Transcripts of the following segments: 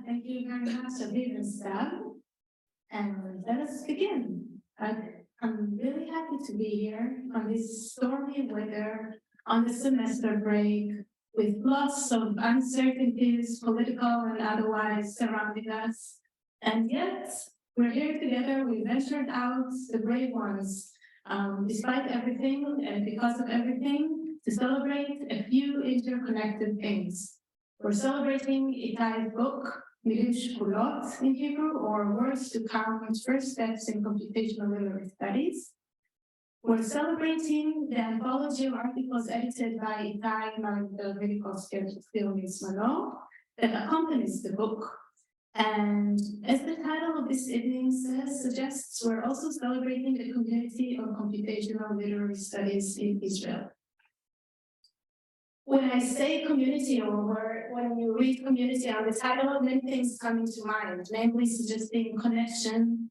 Thank you very much, Aviv and staff. And let us begin. I'm really happy to be here on this stormy weather, on the semester break, with lots of uncertainties, political and otherwise, surrounding us. And yet, we're here together, we ventured out, the brave ones, despite everything and because of everything, to celebrate a few interconnected things. We're celebrating Itai's book, Milim Shkulot in Hebrew, or Words to Count, First Steps in Computational Literary Studies. We're celebrating the anthology of articles edited by Itai, Merinberg-Milikובsky, and Mינץ-Mנור that accompanies the book. And as the title of this evening suggests, we're also celebrating the community of computational literary studies in Israel. When I say community, or when you read community on the title, many things come to mind, namely suggesting connection,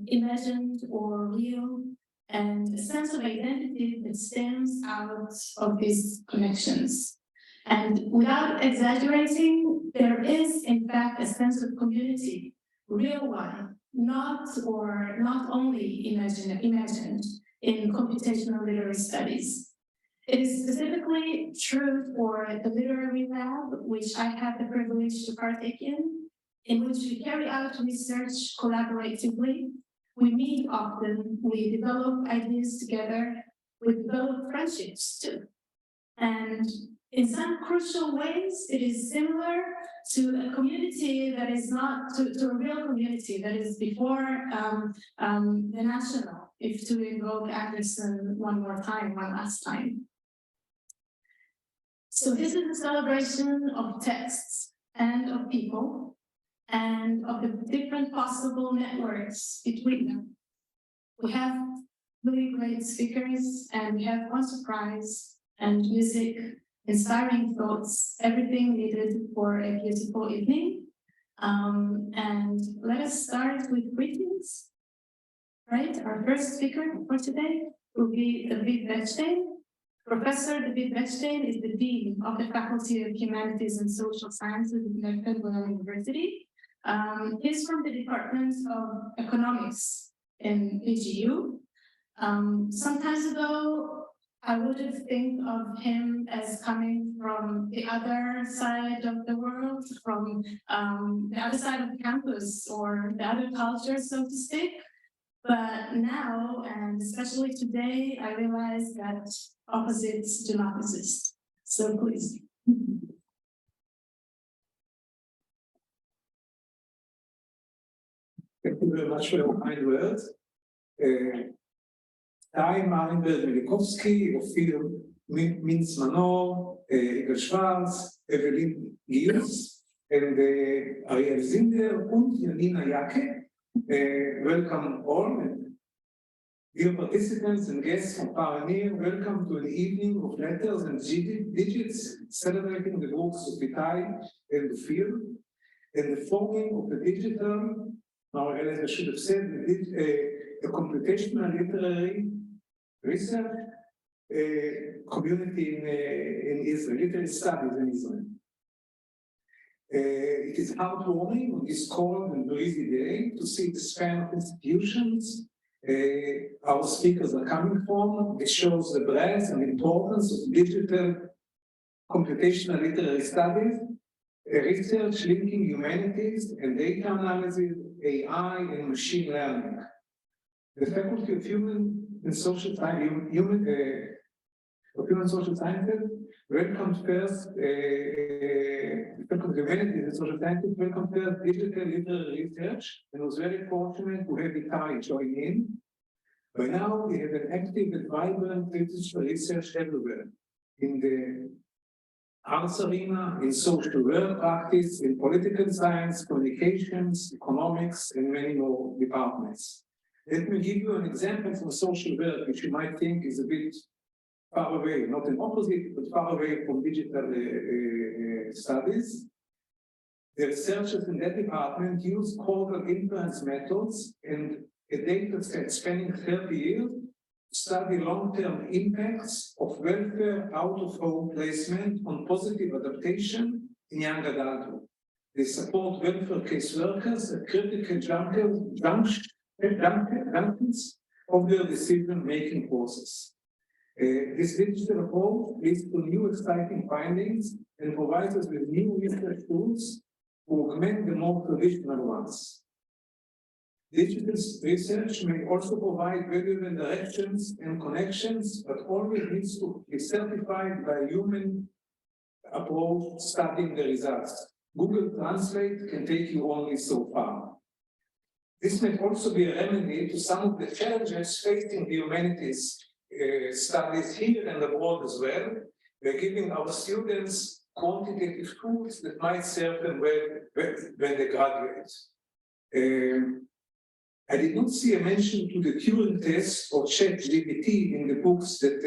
imagined or real, and a sense of identity that stems out of these connections. And without exaggerating, there is, in fact, a sense of community, real one, not only imagined in computational literary studies. It is specifically true for the literary lab, which I have the privilege to partake in which we carry out research collaboratively. We meet often, we develop ideas together, we develop friendships too. And in some crucial ways, it is similar to a community that is not, to a real community that is before the national, if to invoke Anderson one last time. So this is a celebration of texts and of people and of the different possible networks between them. We have really great speakers and we have one surprise and music, inspiring thoughts, everything needed for a beautiful evening. And let us start with greetings, right? Our first speaker for today will be Wettstein. Professor Wettstein is the Dean of the Faculty of Humanities and Social Sciences at Ben-Gurion. He's from the Department of Economics in BGU. Some time ago, I would have think of him as coming from the other side of the world, from the other side of campus or the other culture, so to speak. But now, and especially today, I realize that opposites do not exist. So please. Thank you very much for your kind words. Itai, Merinברג-Milikובסקי, Ophelia Mintz-Manor, Yigal Schwartz, Evelyn Gius, and Ariel Zinder and Janina Yakel. Welcome all. Dear participants and guests from far and near, welcome to an evening of letters and digits celebrating the works of Itai and Ophir and the forming of a digital, now I should have said, a computational literary research community in Israel, literary studies in Israel. It is heartwarming on this cold and breezy day to see the span of institutions our speakers are coming from. It shows the breadth and importance of digital computational literary studies, research linking humanities and data analysis, AI and machine learning. The Faculty of Human and Social Sciences welcomes first, Faculty of Humanities and Social Sciences welcomes first digital literary research and was very fortunate to have Itai join in. By now, we have an active and vibrant digital research everywhere, in the arts arena, in social work practice, in political science, communications, economics, and many more departments. Let me give you an example from social work, which you might think is a bit far away, not an opposite, but far away from digital studies. The researchers in that department use causal inference methods and a data set spanning 30 years to study long-term impacts of welfare out-of-home placement on positive adaptation in young adulthood. They support welfare case workers at critical junctions of their decision-making process. This digital approach leads to new exciting findings and provides us with new research tools to augment the more traditional ones. Digital research may also provide valuable directions and connections, but always needs to be certified by a human approach studying the results. Google Translate can take you only so far. This may also be a remedy to some of the challenges facing the humanities studies here and abroad as well, by giving our students quantitative tools that might serve them well when they graduate. I did not see a mention to the Turing test or ChatGPT in the books that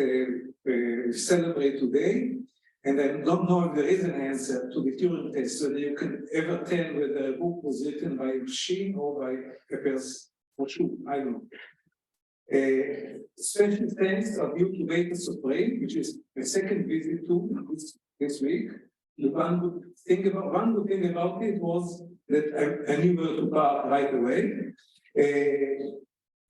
we celebrate today, and I don't know if there is an answer to the Turing test, whether you can ever tell whether a book was written by a machine or by a person, for sure, I don't know. Special thanks are due to Data Sprehem, which is the second visit to this week. The one good thing about it was that I knew where to park right away.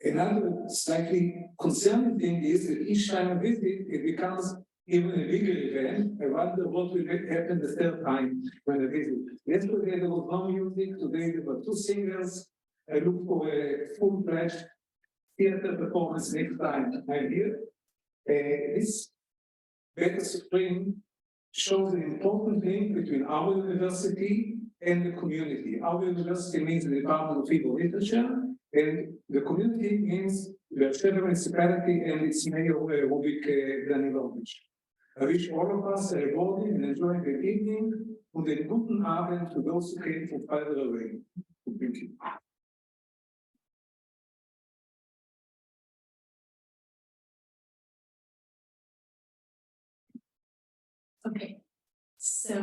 Another slightly concerning thing is that each time I visit, it becomes even a bigger event. I wonder what will happen the third time when I visit. Yesterday there was no music, today there were two singers. I look for a full-fledged theater performance next time I'm here. This Data Sprehem shows an important link between our university and the community. Our university means the Department of Hebrew Literature, and the community means the Be'er municipality and its mayor, Rubik Danilovich. I wish all of us a rewarding and enjoyable evening and a guten Abend to those who came from further away. Thank you. Okay, so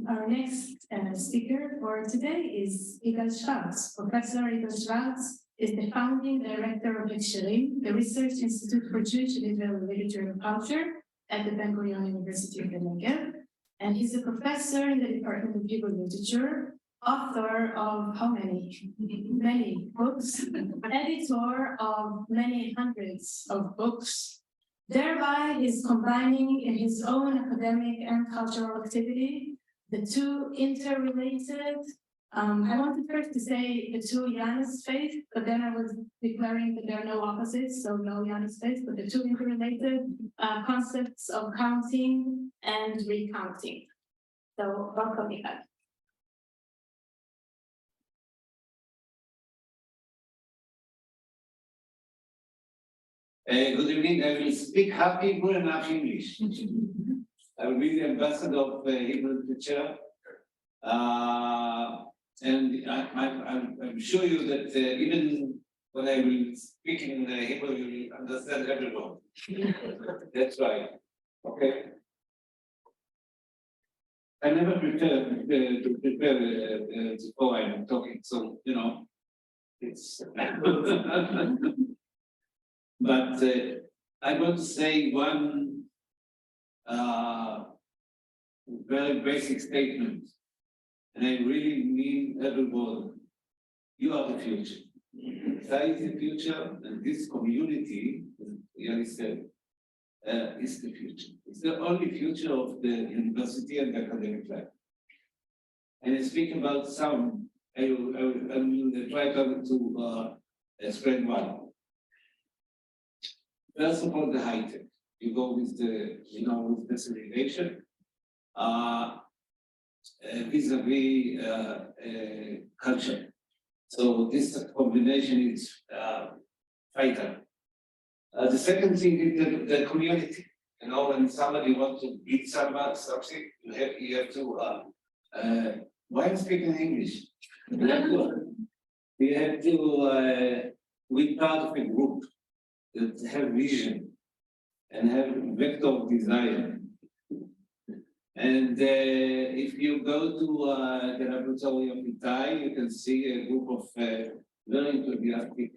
our next speaker for today is Yigal Schwartz. Professor Yigal Schwartz is the founding director of Heksherim, the Research Institute for Jewish and Israeli Literature and Culture at the Ben-Gurion University of the Negev, and he's a professor in the Department of Hebrew Literature, author of how many? Many books, editor of many hundreds of books. Thereby, he's combining in his own academic and cultural activity the two interrelated. I wanted first to say the two Yanis faith, but then I was declaring that there are no opposites, so no Yanis faith, but the two interrelated concepts of counting and recounting. So, welcome, Yigal. Good evening. I will speak half Hebrew and half English. I will be the ambassador of Hebrew literature. And I'm sure you that even when I will speak in Hebrew, you will understand everyone. That's right. Okay. I never prepared to prepare before I'm talking, so you know, it's. But I want to say one very basic statement, and I really mean every word. You are the future. That is the future, and this community, as Yael said, is the future. It's the only future of the university and the academic life. And I speak about some. I will try to explain why. First of all, the high tech. You go with the, with the segregation, vis-a-vis culture. So this combination is vital. The second thing is the community. When somebody wants to beat something, you have to. Why I'm speaking English? You have to be part of a group that have vision and have vector of desire. And if you go to the laboratory of Itai, you can see a group of very enthusiastic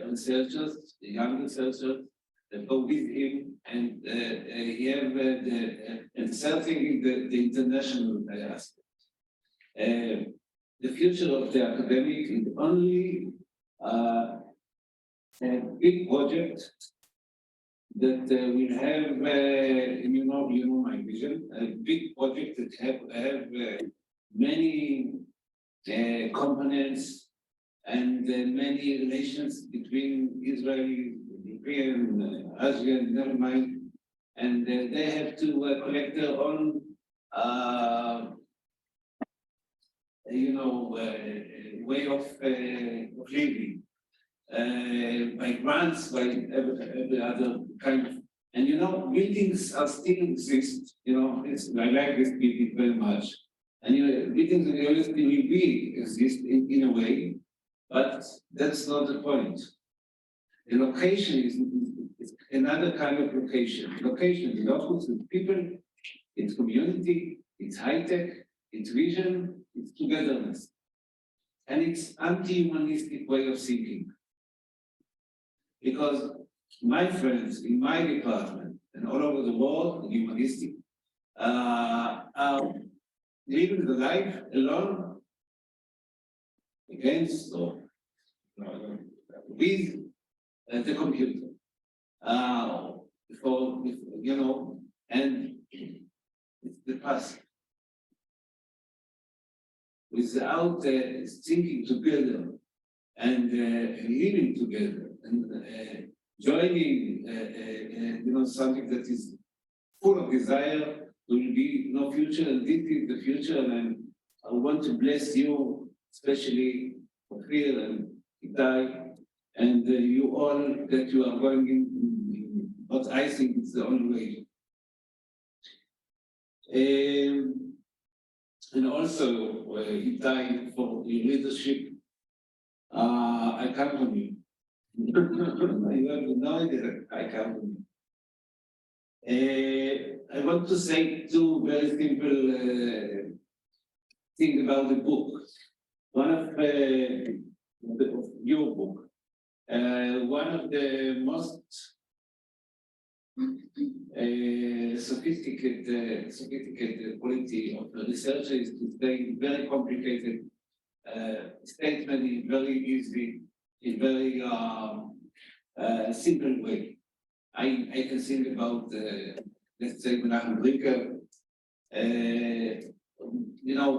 researchers, young researchers, that go with him, and he have the third thing is the international aspect. The future of the academic is only a big project that will have, you know my vision, a big project that have many components and many relations between Israeli, European, Asian, never mind, and they have to collect their own, way of living. By grants, by every other kind of, and buildings are still exist. I like this building very much, and buildings will exist in a way, but that's not the point. The location is another kind of location. Location is locals with people, it's community, it's high tech, it's vision, it's togetherness, and it's anti-humanistic way of thinking. Because my friends in my department and all over the world, humanistic, are living the life alone against or with the computer. And it's the past. Without thinking together and living together. And joining, something that is full of desire, will be no future, and this is the future. And I want to bless you, especially Ophir and Itai, and you all that you are going in what I think is the only way. And also, Itai, for your leadership, I come from you. You have no idea that I come from you. I want to say two very simple things about the book. One of your book, one of the most sophisticated quality of the researcher is to say very complicated statement in very easy, in very simple way. I can think about, let's say, Menachem Brinker.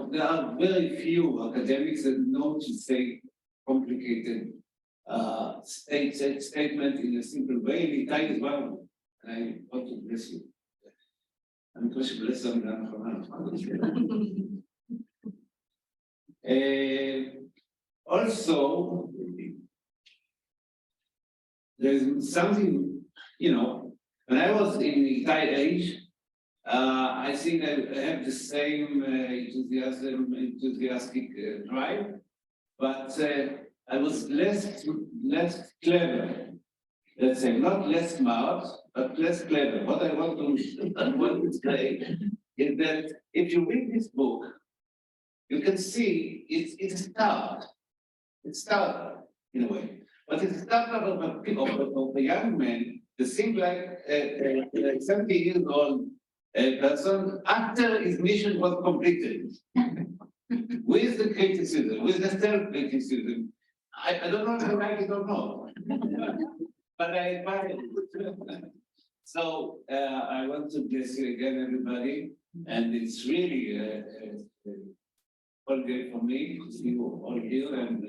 There are very few academics that know to say complicated statement in a simple way. Itai is one of them. I want to bless you. I'm going to bless them. Also, there's something, when I was in Itai age, I think I have the same enthusiastic drive, but I was less clever. Let's say not less smart, but less clever. What I want to say is that if you read this book, you can see it's a start. It's start in a way, but it's a start of a young man that seems like a 70 years old person after his mission was completed, with the criticism, with the self-criticism. I don't know if I like it or not, but I admire it. So I want to bless you again, everybody, and it's really a holiday for me to see you all here, and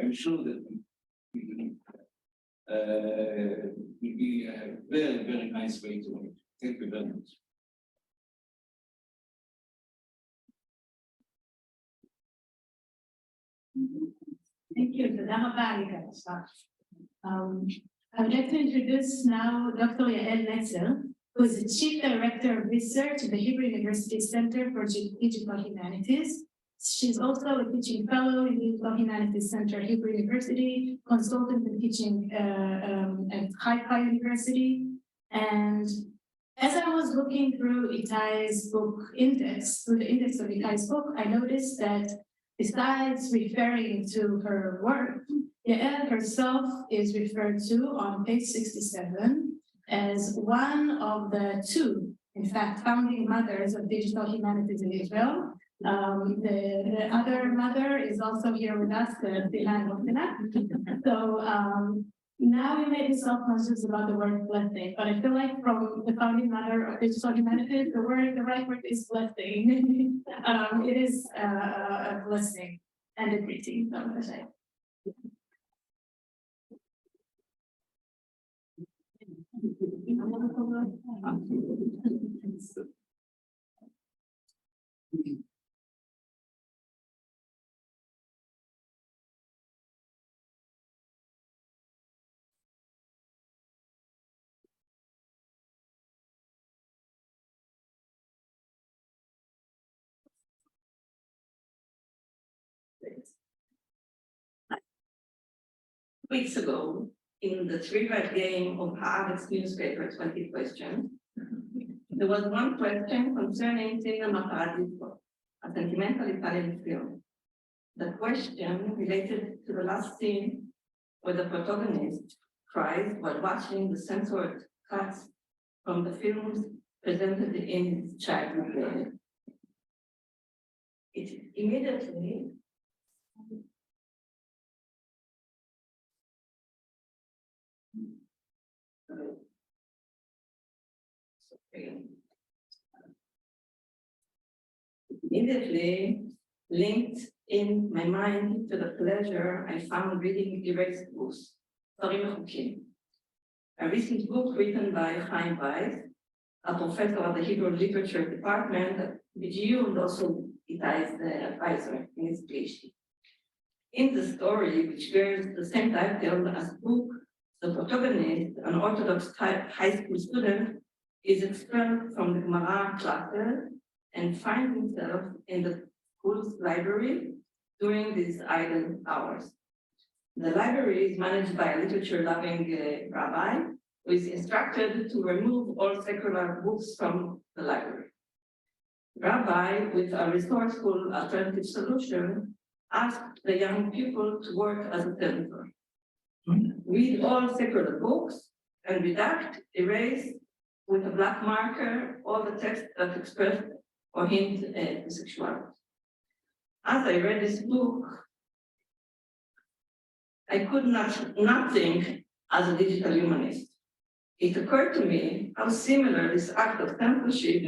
I'm sure that it will be a very, very nice way to work. Thank you very much. Thank you. תודה רבה, יגאל. I would like to introduce now Dr. Yael Netzer, who is the Chief Director of Research at the Hebrew University Center for Digital Humanities. She's also a teaching fellow in the Digital Humanities Center, Hebrew University, consultant in teaching at Haifa University. And as I was looking through Itai's book index, through the index of Itai's book, I noticed that besides referring to her work, Yael herself is referred to on page 67 as one of the two, in fact, founding mothers of digital humanities in Israel. The other mother is also here with us, So now we made self-conscious about the word blessing, but I feel like from the founding mother of digital humanities, the right word is blessing. It is a blessing and a greeting. Weeks ago, in the trivia game of Haaretz newspaper 20 questions, there was one question concerning Cinema Paradiso, a sentimental Italian film. The question related to the last scene where the protagonist cries while watching the censored cuts from the films presented in his childhood. It immediately linked in my mind to the pleasure I found reading erased books, a recent book written by Chaim Weiss, a professor at the Hebrew Literature Department at BGU and also Itai's advisor in his PhD. In the story, which bears the same title as the book, the protagonist, an Orthodox high school student, is expelled from the Gemara classes and finds himself in the school's library during these idle hours. The library is managed by a literature-loving rabbi who is instructed to remove all secular books from the library. Rabbi, with a resourceful alternative solution, asked the young pupil to work as a censor. Read all secular books and redact, erase with a black marker all the text that expressed or hint at sexuality. As I read this book, I could not think as a digital humanist. It occurred to me how similar this act of censorship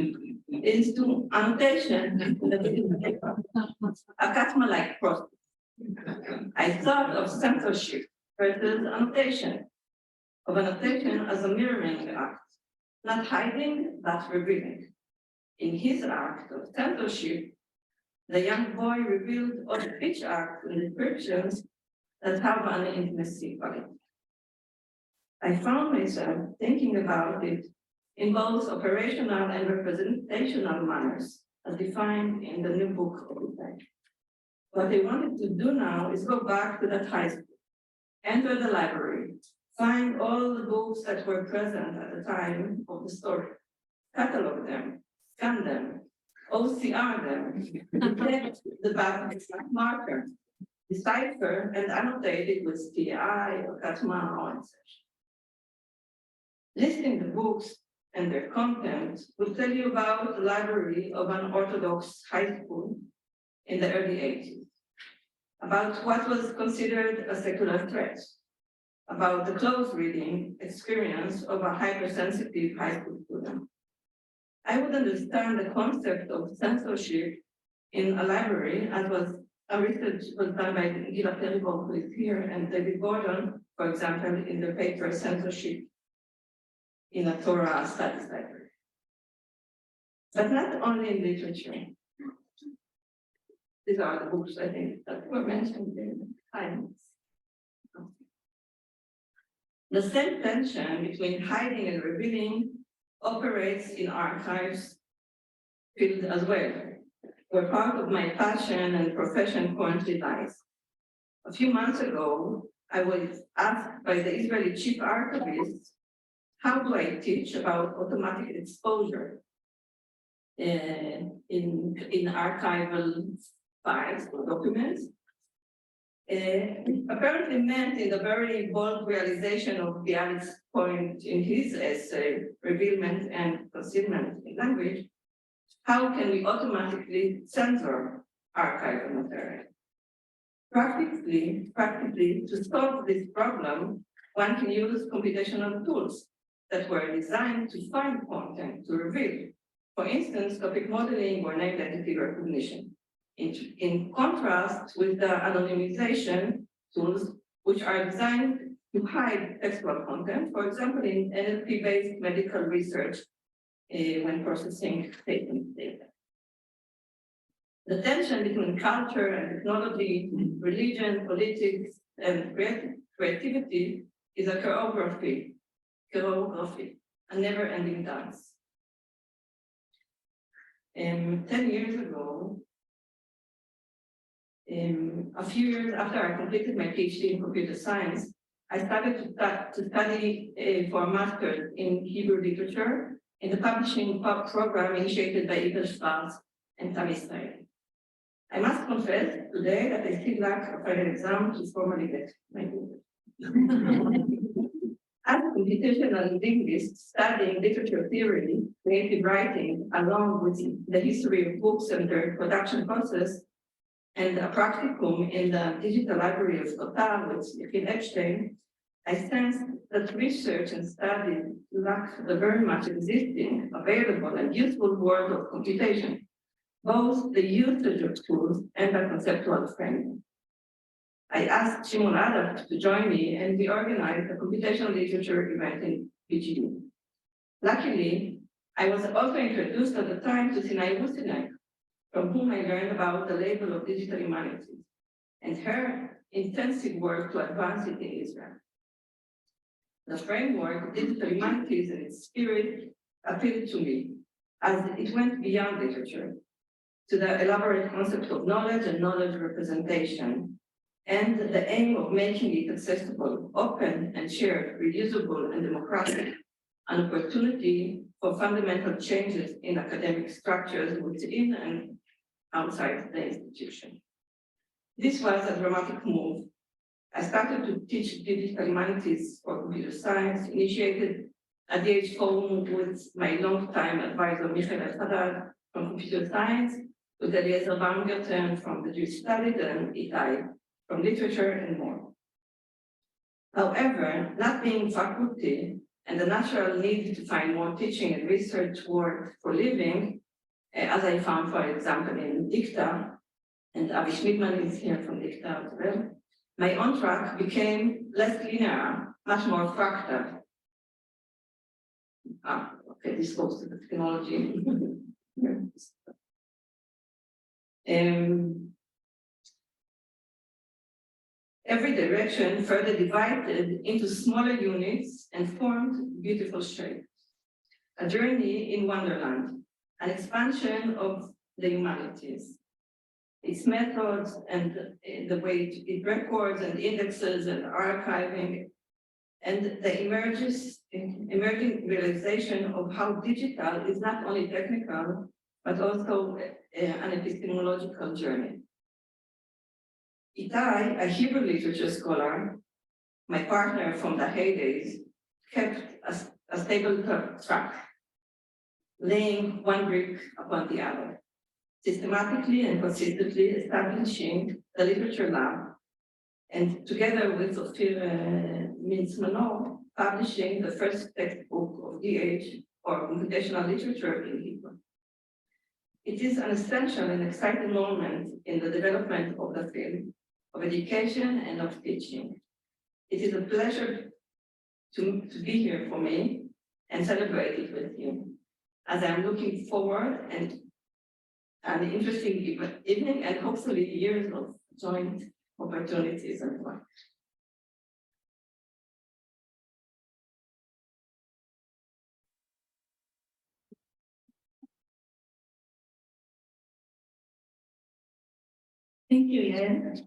is to annotation, a Katma-like process. I thought of censorship versus annotation, of annotation as a mirroring act, not hiding, but revealing. In his act of censorship, the young boy revealed all the speech acts and descriptions that have an intimacy quality. I found myself thinking about it in both operational and representational manners, as defined in the new book of Dekel. What I wanted to do now is go back to that high school, enter the library, find all the books that were present at the time of the story, catalog them, scan them, OCR them, detect the back marker, decipher and annotate it with TI or Katman or such. Listing the books and their content will tell you about the library of an Orthodox high school in the early 80s, about what was considered a secular threat, about the close reading experience of a hypersensitive high school student. I would understand the concept of censorship in a library, as was a research was done by Gila, who is here, and David Gordon, for example, in the paper Censorship in a Torah Studies Library. But not only in literature. These are the books, I think, that were mentioned in the times. The same tension between hiding and revealing operates in archives field as well, where part of my passion and profession currently lies. A few months ago, I was asked by the Israeli chief archivist, how do I teach about automatic exposure in archival files or documents? Apparently meant in the very bold realization of Yael's point in his essay, Revealment and Concealment in Language, how can we automatically censor archival material? Practically, to solve this problem, one can use computational tools that were designed to find content to reveal. For instance, topic modeling or name identity recognition. In contrast with the anonymization tools, which are designed to hide textual content, for example, in NLP-based medical research when processing patient data. The tension between culture and technology, religion, politics, and creativity is a choreography, a never-ending dance. 10 years ago, a few years after I completed my PhD in computer science, I started to study for a master's in Hebrew literature in the publishing program initiated by Yigal, Schwartz, and Israel. I must confess today that I still lack a final exam to formally get my degree. As a computational linguist studying literature theory, creative writing, along with the history of books and their production process, and a practicum in the digital library of Kotar with Wettstein, I sensed that research and study lack the very much existing, available, and useful world of computation, both the usage of tools and the conceptual framing. I asked Shimon Adaf to join me, and we organized a computational literature event in BGU. Luckily, I was also introduced at the time to Sinai Wusinai, from whom I learned about the label of digital humanities and her intensive work to advance it in Israel. The framework of digital humanities and its spirit appealed to me as it went beyond literature to the elaborate concept of knowledge and knowledge representation, and the aim of making it accessible, open and shared, reusable and democratic, an opportunity for fundamental changes in academic structures within and outside the institution. This was a dramatic move. I started to teach digital humanities for computer science, initiated a DH forum with my longtime advisor, Michael Haddad from computer science, with Eliezer Baumgarten from the Jewish studies, and Itai from literature and more. However, not being faculty and the natural need to find more teaching and research work for living, as I found, for example, in Dicta, and Avi Schmidman is here from Dicta as well, my own track became less linear, much more fractal. Okay, this goes to the technology. Every direction further divided into smaller units and formed beautiful shapes. A journey in Wonderland, an expansion of the humanities. its methods, and the way it records and indexes and archiving, and the emerging realization of how digital is not only technical, but also an epistemological journey. Itai, a Hebrew literature scholar, my partner from the heydays, kept a stable track, laying one brick upon the other, systematically and consistently establishing the literature lab, and together with Ophir Mintz-Mannor, publishing the first textbook of DH, or computational literature, in Hebrew. It is an essential and exciting moment in the development of the field of education and of teaching. It is a pleasure to be here for me and celebrate it with you, as I'm looking forward and an interesting evening and hopefully years of joint opportunities and work. Thank you, Yael.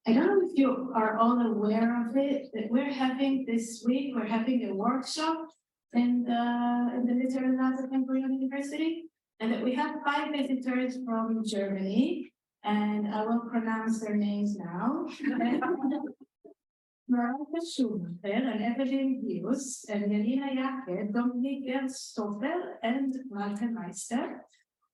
I don't know if you are all aware of it, that we're having a workshop in the literary labs at Ben-Gurion University, and that we have 5 visitors from Germany, and I will pronounce their names now. Marika Schumacher and Evelyn Hughes and Janina Yael, Dominique Stoffel and Malte Meister,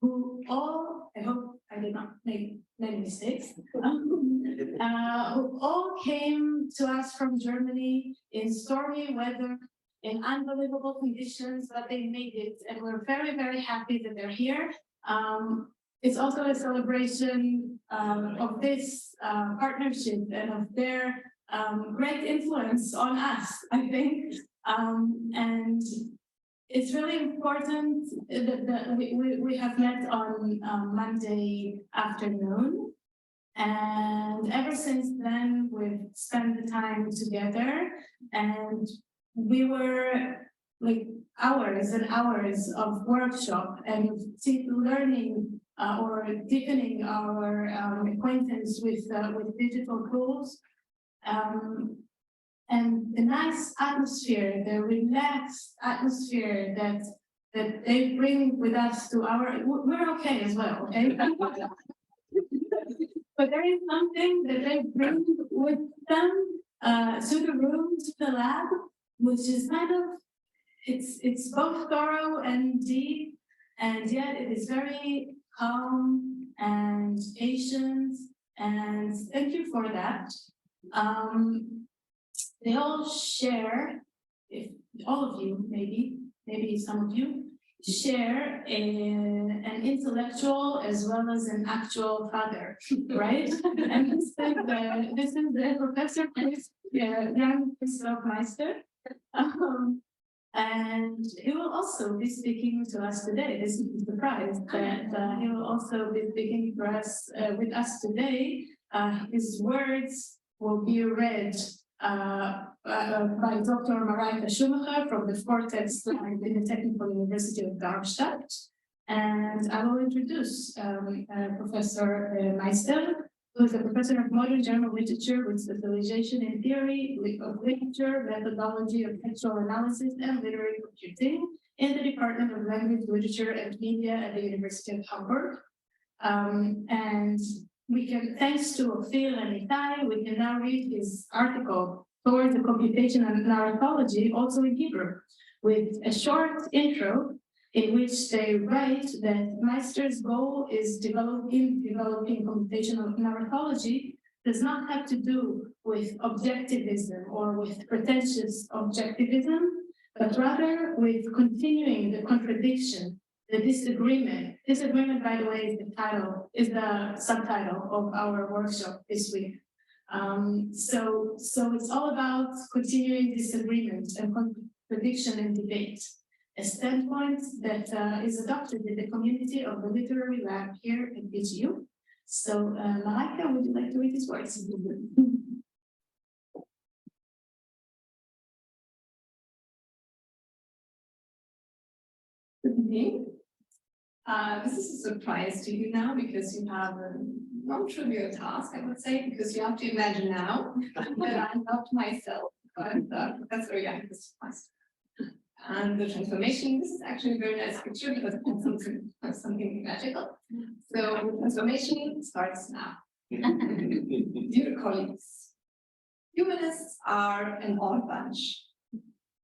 who all, I hope I did not make many mistakes, who all came to us from Germany in stormy weather, in unbelievable conditions, but they made it, and we're very, very happy that they're here. It's also a celebration of this partnership and of their great influence on us, I think. And it's really important that we have met on Monday afternoon. And ever since then, we've spent the time together, and we were like hours and hours of workshop and learning or deepening our acquaintance with digital tools. And the nice atmosphere, the relaxed atmosphere that they bring with us to we're okay as well, okay? But there is something that they bring with them to the room, to the lab, which is kind of, it's both thorough and deep, and yet it is very calm and patient, and thank you for that. They all share, if all of you, maybe some of you, share an intellectual as well as an actual father, right? And this is the Professor Christoph Meister. And he will also be speaking to us today. This is a surprise that he will also be speaking for us with us today. His words will be read by Dr. Marika Schumacher from the Vortex Lab in the Technical University of Darmstadt. And I will introduce Professor Meister, who is a professor of modern German literature with specialization in theory of literature, methodology of textual analysis, and literary computing in the Department of Language, Literature, and Media at the University of Hamburg. And we can, thanks to Ophir and Itai, we can now read his article, Towards the Computation and Narratology, also in Hebrew, with a short intro in which they write that Meister's goal is developing computational narratology does not have to do with objectivism or with pretentious objectivism, but rather with continuing the contradiction, the disagreement. Disagreement, by the way, is the subtitle of our workshop this week. So it's all about continuing disagreement and contradiction and debate, a standpoint that is adopted in the community of the literary lab here at BGU. So, Marika, would you like to read his words? Good evening. This is a surprise to you now because you have a non-trivial task, I would say, because you have to imagine now that I'm not myself, but Professor Yael is myself. And the transformation, this is actually a very nice picture because it has something magical. So the transformation starts now. Dear colleagues, humanists are an odd bunch.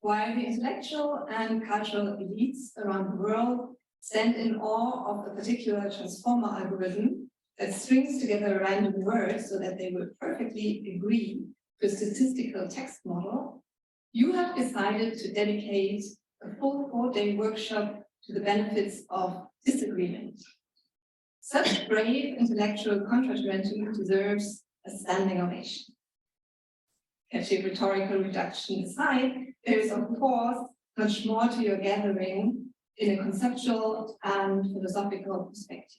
While the intellectual and cultural elites around the world stand in awe of a particular transformer algorithm that strings together random words so that they will perfectly agree to a statistical text model, you have decided to dedicate a full 4-day workshop to the benefits of disagreement. Such brave intellectual contravention deserves a standing ovation. Catchy rhetorical reduction aside, there is of course much more to your gathering in a conceptual and philosophical perspective.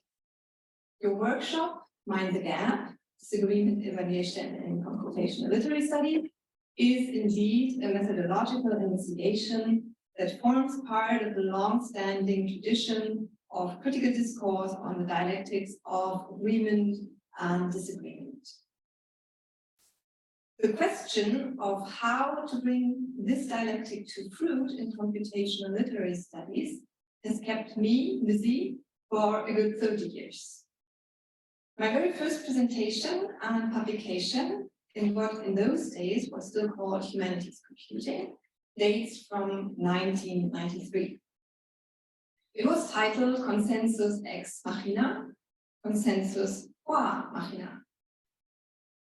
Your workshop, Mind the Gap, Disagreement, Evaluation, and Computational Literary Study, is indeed a methodological investigation that forms part of the long-standing tradition of critical discourse on the dialectics of agreement and disagreement. The question of how to bring this dialectic to fruit in computational literary studies has kept me busy for a good 30 years. My very first presentation and publication in what in those days was still called Humanities Computing dates from 1993. It was titled Consensus Ex Machina, Consensus Qua Machina.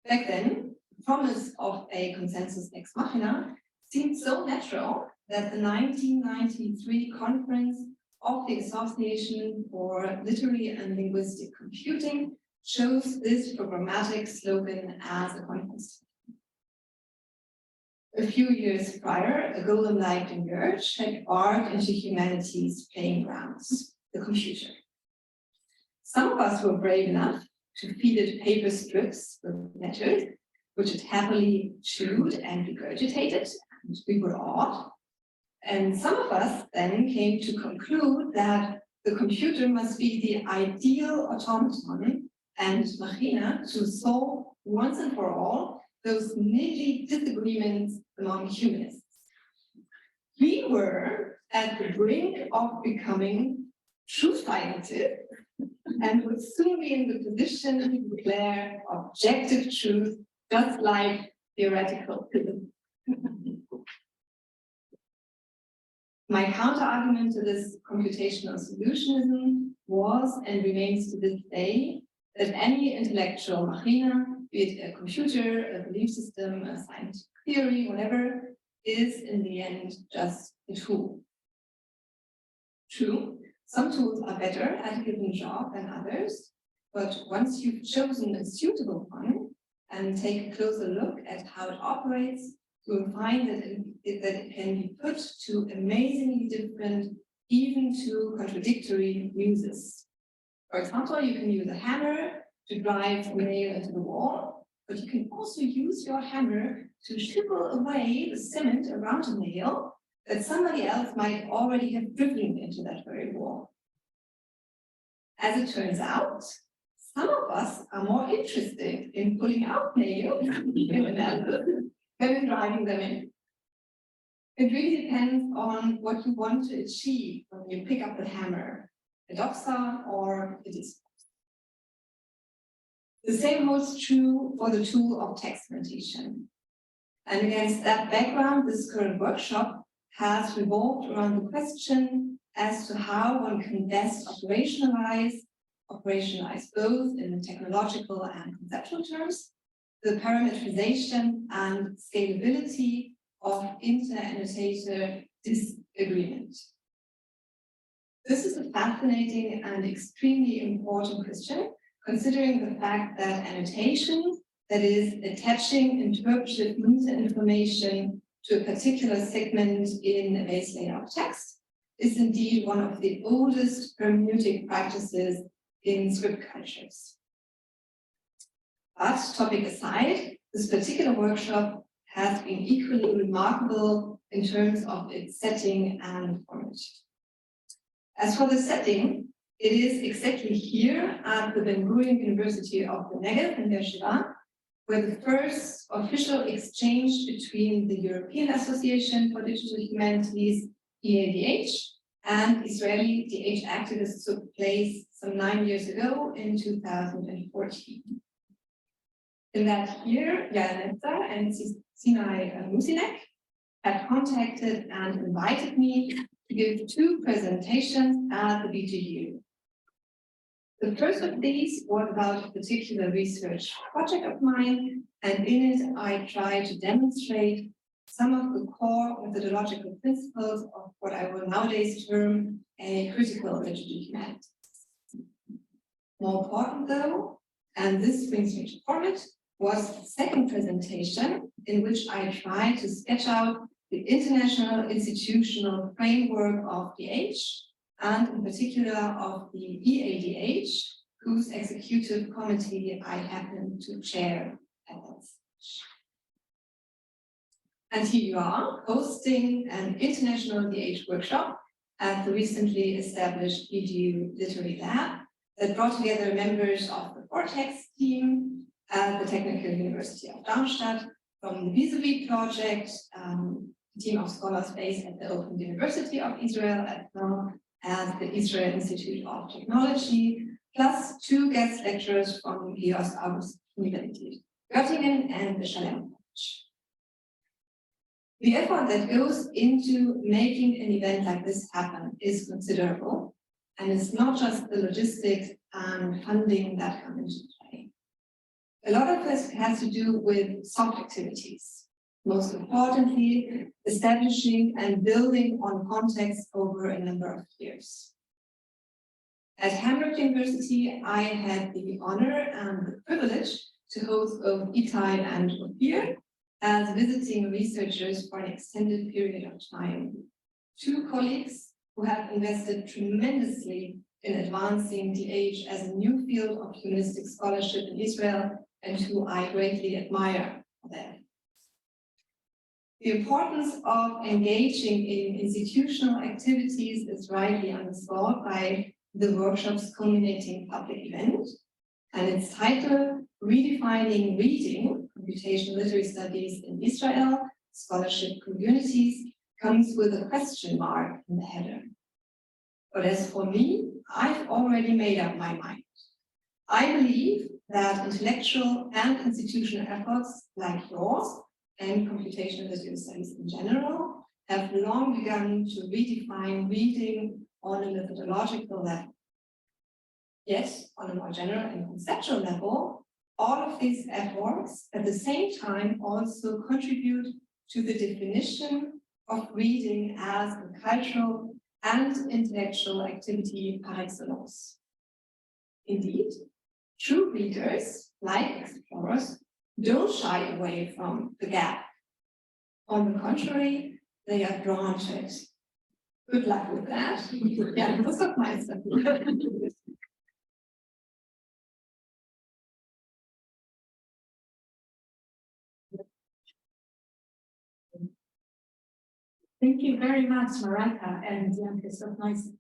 Back then, the promise of a consensus ex machina seemed so natural that the 1993 conference of the Association for Literary and Linguistic Computing chose this programmatic slogan as a conference. A few years prior, a golem-like Georg had embarked into humanities playing grounds, the computer. Some of us were brave enough to feed it paper strips with letters, which it happily chewed and regurgitated, and we were awed. And some of us then came to conclude that the computer must be the ideal automaton and machina to solve once and for all those niggly disagreements among humanists. We were at the brink of becoming true scientists and would soon be in the position to declare objective truth, just like theoretical physics. My counter-argument to this computational solutionism was and remains to this day that any intellectual machina, be it a computer, a belief system, a scientific theory, whatever, is in the end just a tool. True, some tools are better at a given job than others, but once you've chosen a suitable one and take a closer look at how it operates, you'll find that it can be put to amazingly different, even to contradictory uses. For example, you can use a hammer to drive a nail into the wall, but you can also use your hammer to chipple away the cement around a nail that somebody else might already have driven into that very wall. As it turns out, some of us are more interested in pulling out nails in analysis than in driving them in. It really depends on what you want to achieve when you pick up the hammer, a doxa or a discourse. The same holds true for the tool of text notation. And against that background, this current workshop has revolved around the question as to how one can best operationalize both in technological and conceptual terms, the parameterization and scalability of inter-annotator disagreement. This is a fascinating and extremely important question, considering the fact that annotation, that is, attaching interpreted meta-information to a particular segment in a base layer of text, is indeed one of the oldest hermeneutic practices in script cultures. But topic aside, this particular workshop has been equally remarkable in terms of its setting and format. As for the setting, It is exactly here at the Ben-Gurion University of the Negev in Beersheba, where the first official exchange between the European Association for Digital Humanities, EADH, and Israeli DH activists took place some 9 years ago in 2014. In that year, Yael and Sinai Musinek had contacted and invited me to give 2 presentations at the BGU. The first of these was about a particular research project of mine, and in it I tried to demonstrate some of the core methodological principles of what I will nowadays term a critical digital humanities. More important though, and this brings me to format, was the second presentation in which I tried to sketch out the international institutional framework of DH, and in particular of the EADH, whose executive committee I happen to chair at that stage. And here you are, hosting an international DH workshop at the recently established BGU Literary Lab that brought together members of the Vortex team at the Technical University of Darmstadt, from the Vis-a-Vis project, team of scholars based at the Open University of Israel, as well as the Israel Institute of Technology, plus 2 guest lecturers from the Georg-August-Universität, Göttingen and the Shalem College. The effort that goes into making an event like this happen is considerable, and it's not just the logistics and funding that come into play. A lot of this has to do with soft activities. Most importantly, establishing and building on context over a number of years. At Hamburg University, I had the honor and the privilege to host both Itai and Opir as visiting researchers for an extended period of time. 2 colleagues who have invested tremendously in advancing DH as a new field of humanistic scholarship in Israel, and who I greatly admire for that. The importance of engaging in institutional activities is rightly underscored by the workshop's culminating public event, and its title, Redefining Reading, Computational Literary Studies in Israel, Scholarship Communities, comes with a question mark in the header. But as for me, I've already made up my mind. I believe that intellectual and institutional efforts like yours and computational literary studies in general have long begun to redefine reading on a methodological level. Yet, on a more general and conceptual level, all of these efforts at the same time also contribute to the definition of reading as a cultural and intellectual activity par excellence. Indeed, true readers, like explorers, don't shy away from the gap. On the contrary, they are drawn to it. Good luck with that. Yeah, das ist Meister. Thank you very much, Marika and Jan Christoph Meister.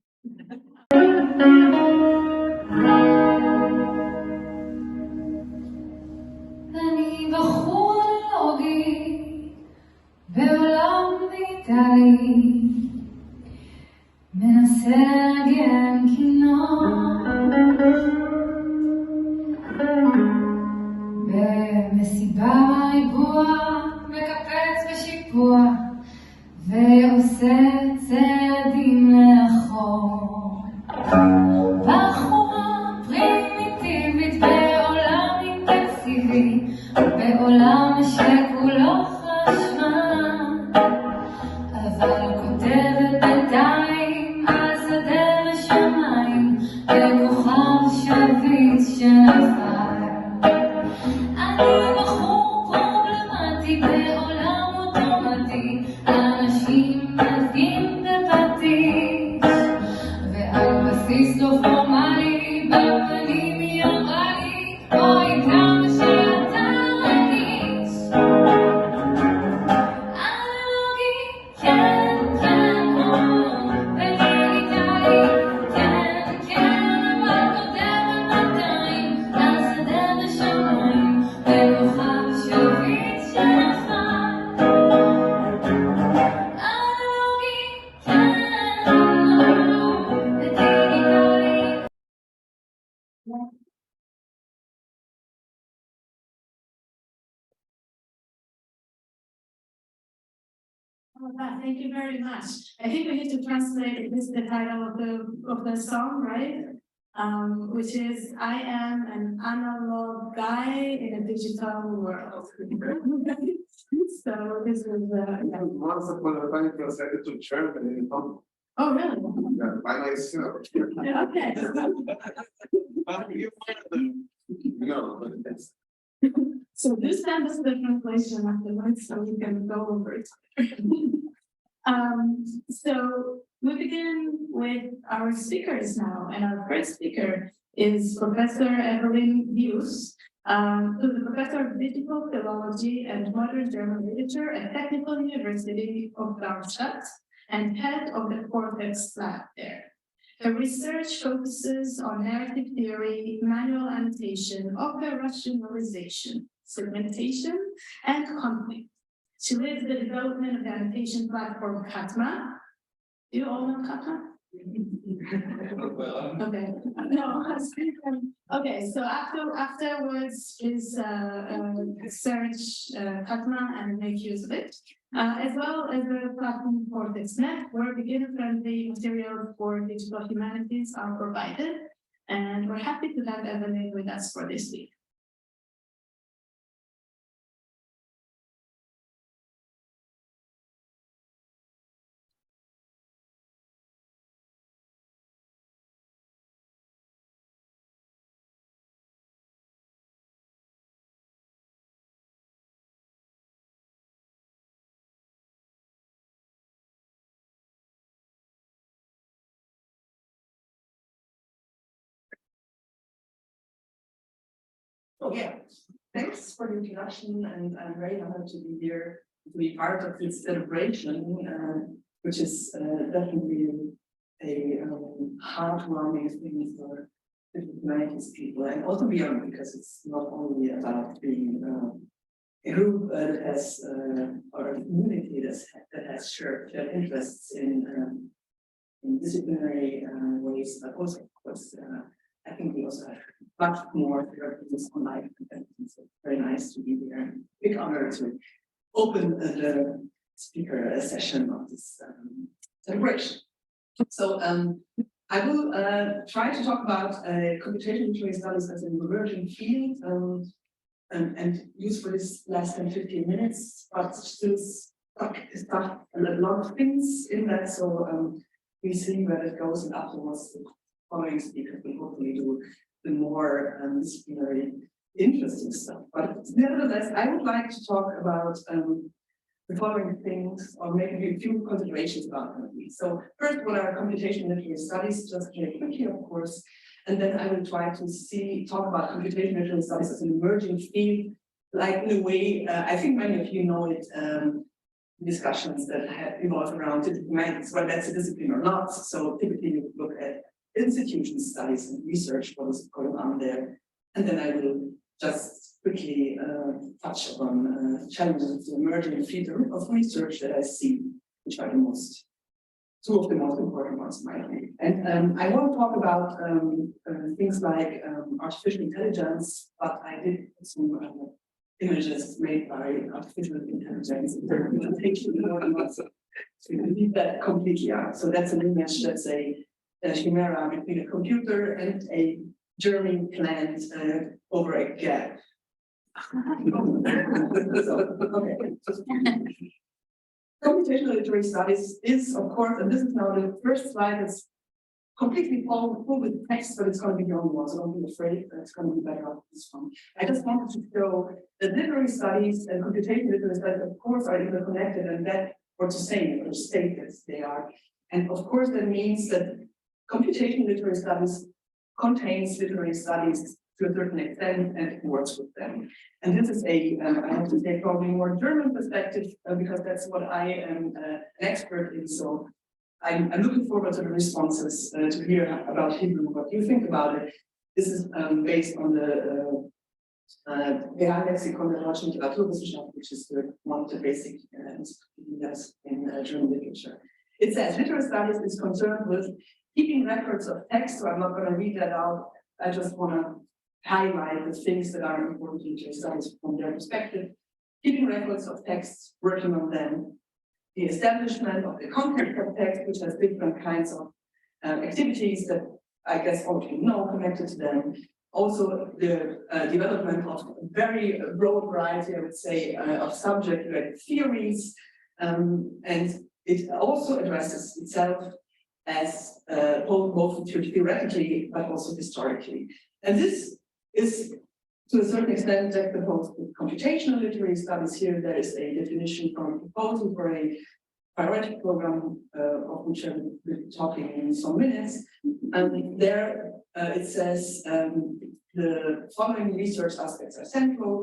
אני בחור לוגי בעולם איטלי מנסה להגן כינור במסיבה ריבוע מקפץ בשיפוע ועושה צעדים לאחור בחורה פרימיטיבית בעולם אינטנסיבי בעולם שכולו חשמל אבל כותבת בינתיים על שדה ושמיים בכוכב שביט שנפל אני בחור פרובלמטי בעולם אוטומטי אנשים מתגים בפטיש ועל בסיס לא פורמלי בפנים היא אמרה לי אוי כמה שאתה רגיש אנלוגי כן כן או בדיגיטלי כן כן Thank you very much. I think we need to translate this the title of the song, right? Which is I am an analog guy in a digital world. So this is Once upon a time, it was said to Germany. oh really? By myself. Okay. No, but that's. So this time is the translation afterwards, so we can go over it. So we begin with our speakers now, and our first speaker is Professor Evelyn Hughes, who's a professor of digital philology and modern German literature at Technical University of Darmstadt and head of the Cortex lab there. Her research focuses on narrative theory, manual annotation, operationalization, segmentation, and conflict. She leads the development of the annotation platform Katma. Do you all know Katma? Okay. No. Okay. So afterwards is search Katma and make use of it, as well as the platform Cortex.net, where beginner-friendly materials for digital humanities are provided. And we're happy to have Evelyn with us for this week. Yeah, thanks for the introduction, and I'm very honored to be here to be part of this celebration, which is definitely a heartwarming thing for the humanities people, and also beyond, because it's not only about being a group that has or a community that has shared interests in disciplinary ways, but also, of course, I think we also have much more therapies on life. So very nice to be here. Big honor to open the speaker session of this celebration. So I will try to talk about computational literary studies as an emerging field and use for this less than 15 minutes, but still stuck a lot of things in that. So we see where it goes, and afterwards the following speakers will hopefully do the more disciplinary interesting stuff. But nevertheless, I would like to talk about the following things, or maybe a few considerations about them. So first, what are computational literary studies, just very quickly, of course, and then I will try to talk about computational literary studies as an emerging field, like in a way, I think many of you know it, discussions that have evolved around humanities, whether that's a discipline or not. So typically you look at institution studies and research, what is going on there. And then I will just quickly touch on challenges of the emerging field of research that I see, which are two of the most important ones, in my opinion. And I won't talk about things like artificial intelligence, but I did put some images made by artificial intelligence in their presentation. So you can leave that completely out. So that's an image that's a chimera between a computer and a German plant over a gap. Computational literary studies is, of course, and this is now the first slide that's completely full with text, but it's going to be the only one, so don't be afraid, it's going to be better off this one. I just wanted to show that literary studies and computational literary studies, of course, are interconnected, and that, or to say, or state that they are. And of course, that means that computational literary studies contains literary studies to a certain extent and works with them. And this is I have to say, probably more German perspective, because that's what I am an expert in. So I'm looking forward to the responses to hear about Hebrew, what you think about it. This is based on the Lexikon der Deutschen Literaturwissenschaft, which is one of the basic encyclopedias in German literature. It says literary studies is concerned with keeping records of text, so I'm not going to read that out. I just want to highlight the things that are important in literary studies from their perspective. Keeping records of texts, working on them, the establishment of the content of text, which has different kinds of activities that I guess all of you know connected to them. Also, the development of a very broad variety, I would say, of subject-related theories, and it also addresses itself as both theoretically but also historically. And this is, to a certain extent, juxtaposed with computational literary studies. Here, there is a definition from a proposal for a priority program, of which I will be talking in some minutes. And there it says the following research aspects are central.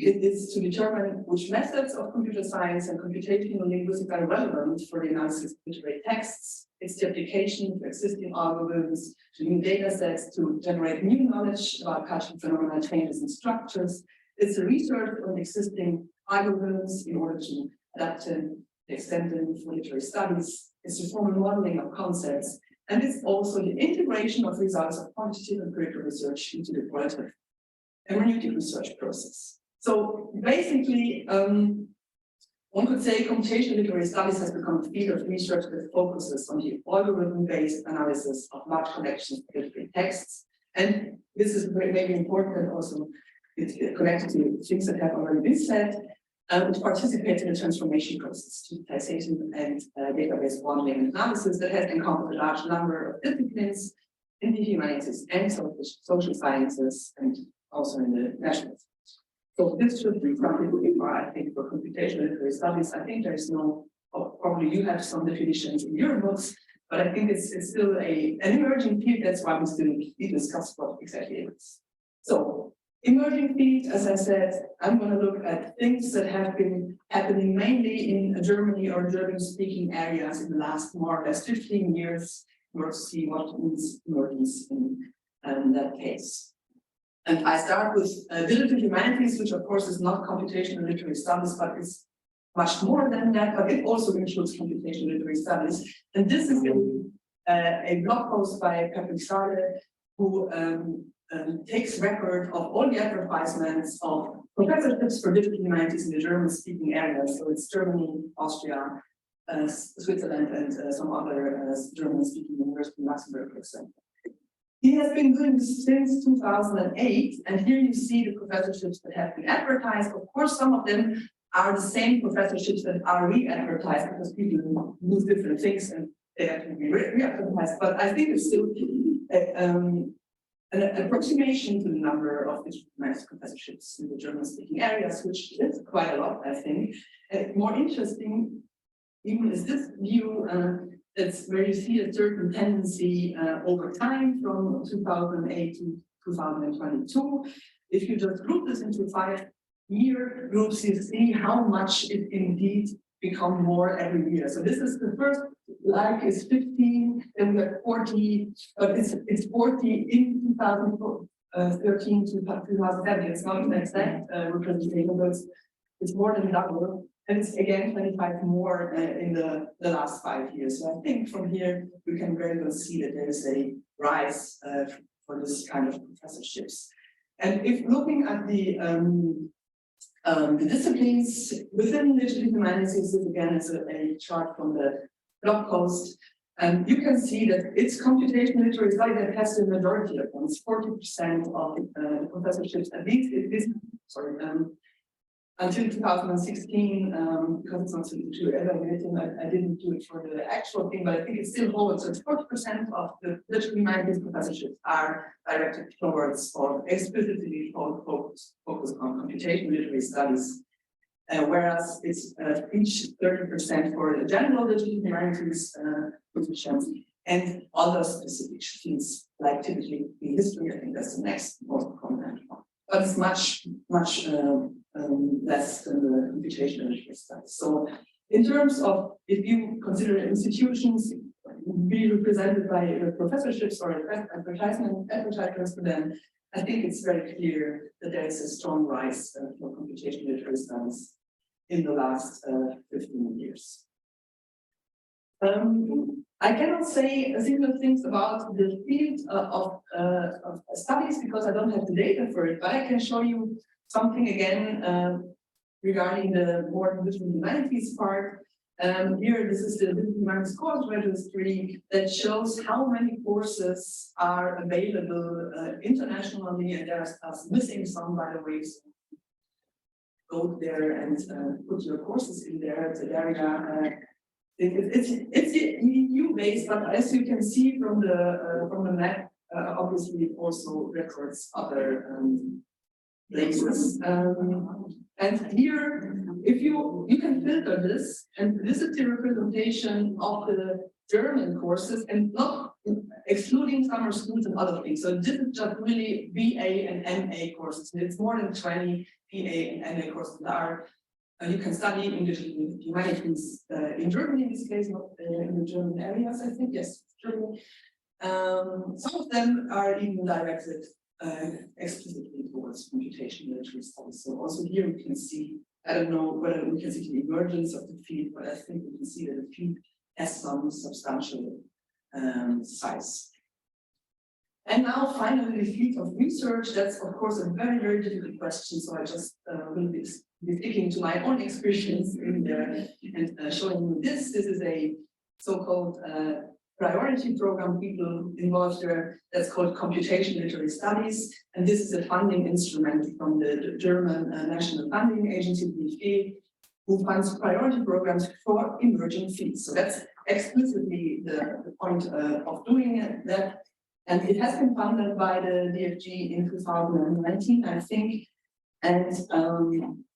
It is to determine which methods of computer science and computational linguistics are relevant for the analysis of literary texts. It's the application to existing algorithms, to new data sets, to generate new knowledge about cultural phenomena, changes, and structures. It's a research on existing algorithms in order to adapt them, extend them for literary studies. It's the formal modeling of concepts. And it's also the integration of results of quantitative empirical research into the qualitative hermeneutic research process. So basically, one could say computational literary studies has become a field of research that focuses on the algorithm-based analysis of large collections of literary texts. And this is maybe important, and also it's connected to things that have already been said, which participates in the transformation process, digitization and database modeling and analysis that has encompassed a large number of disciplines in the humanities and social sciences, and also in the national. So this should be something for, I think, for computational literary studies. I think there's no, probably you have some definitions in your books, but I think it's still an emerging field. That's why we still need to discuss what exactly it is. So emerging field, as I said, I'm going to look at things that have been happening mainly in Germany or German-speaking areas in the last more or less 15 years, in order to see what means emergence in that case. And I start with digital humanities, which of course is not computational literary studies, but it's much more than that, but it also includes computational literary studies. And this is a blog post by Patrick Sarle, who takes record of all the advertisements of professorships for digital humanities in the German-speaking areas. So it's Germany, Austria, Switzerland, and some other German-speaking universities in Luxembourg, for example. He has been doing this since 2008, and here you see the professorships that have been advertised. Of course, some of them are the same professorships that are re-advertised because people use different things and they have to be re-advertised. But I think it's still an approximation to the number of digital humanities professorships in the German-speaking areas, which is quite a lot, I think. More interesting even is this view. That's where you see a certain tendency over time from 2008 to 2022. If you just group this into 5-year groups, you see how much it indeed become more every year. So this is the first like is 15, then we have 40, but it's 40 in 2013 to 2007. It's not an exact representation, but it's more than double. And it's again 25 more in the last 5 years. So I think from here we can very well see that there is a rise for this kind of professorships. And if looking at the disciplines within digital humanities, this again is a chart from the blog post, and you can see that it's computational literary study that has the majority of them. It's 40% of the professorships, at least it is, sorry, until 2016, because it's not so to evaluate them, I didn't do it for the actual thing, but I think it still holds. So it's 40% of the digital humanities professorships are directed towards or explicitly focused on computational literary studies, whereas it's each 30% for the general digital humanities positions and other specific fields, like typically in history. I think that's the next most prominent one, but it's much less than the computational literary studies. So in terms of, if you consider institutions be represented by professorships or advertisements for them, I think it's very clear that there is a strong rise for computational literary studies in the last 15 years. I cannot say single things about the field of studies because I don't have the data for it, but I can show you something again regarding the more digital humanities part. Here, this is the Humanities course registry that shows how many courses are available internationally, and there's missing some, by the way. So go there and put your courses in there. It's an area. It's EU-based, but as you can see from the map, obviously it also records other places. And here, if you can filter this, and this is the representation of the German courses, and not excluding summer schools and other things. So this is just really BA and MA courses. And it's more than 20 BA and MA courses that are. You can study English and humanities in Germany, in this case, not in the German areas, I think. Yes, Germany. Some of them are even directed explicitly towards computational literary studies. So also here we can see, I don't know whether we can see the emergence of the field, but I think we can see that the field has some substantial size. And now finally the field of research. That's of course a very, very difficult question. So I just will be sticking to my own experience in there and showing you this. This is a so-called priority program people involved there that's called Computational Literary Studies. And this is a funding instrument from the German National Funding Agency, BFG, who funds priority programs for emerging fields. So that's explicitly the point of doing that. And it has been funded by the DFG in 2019, I think. And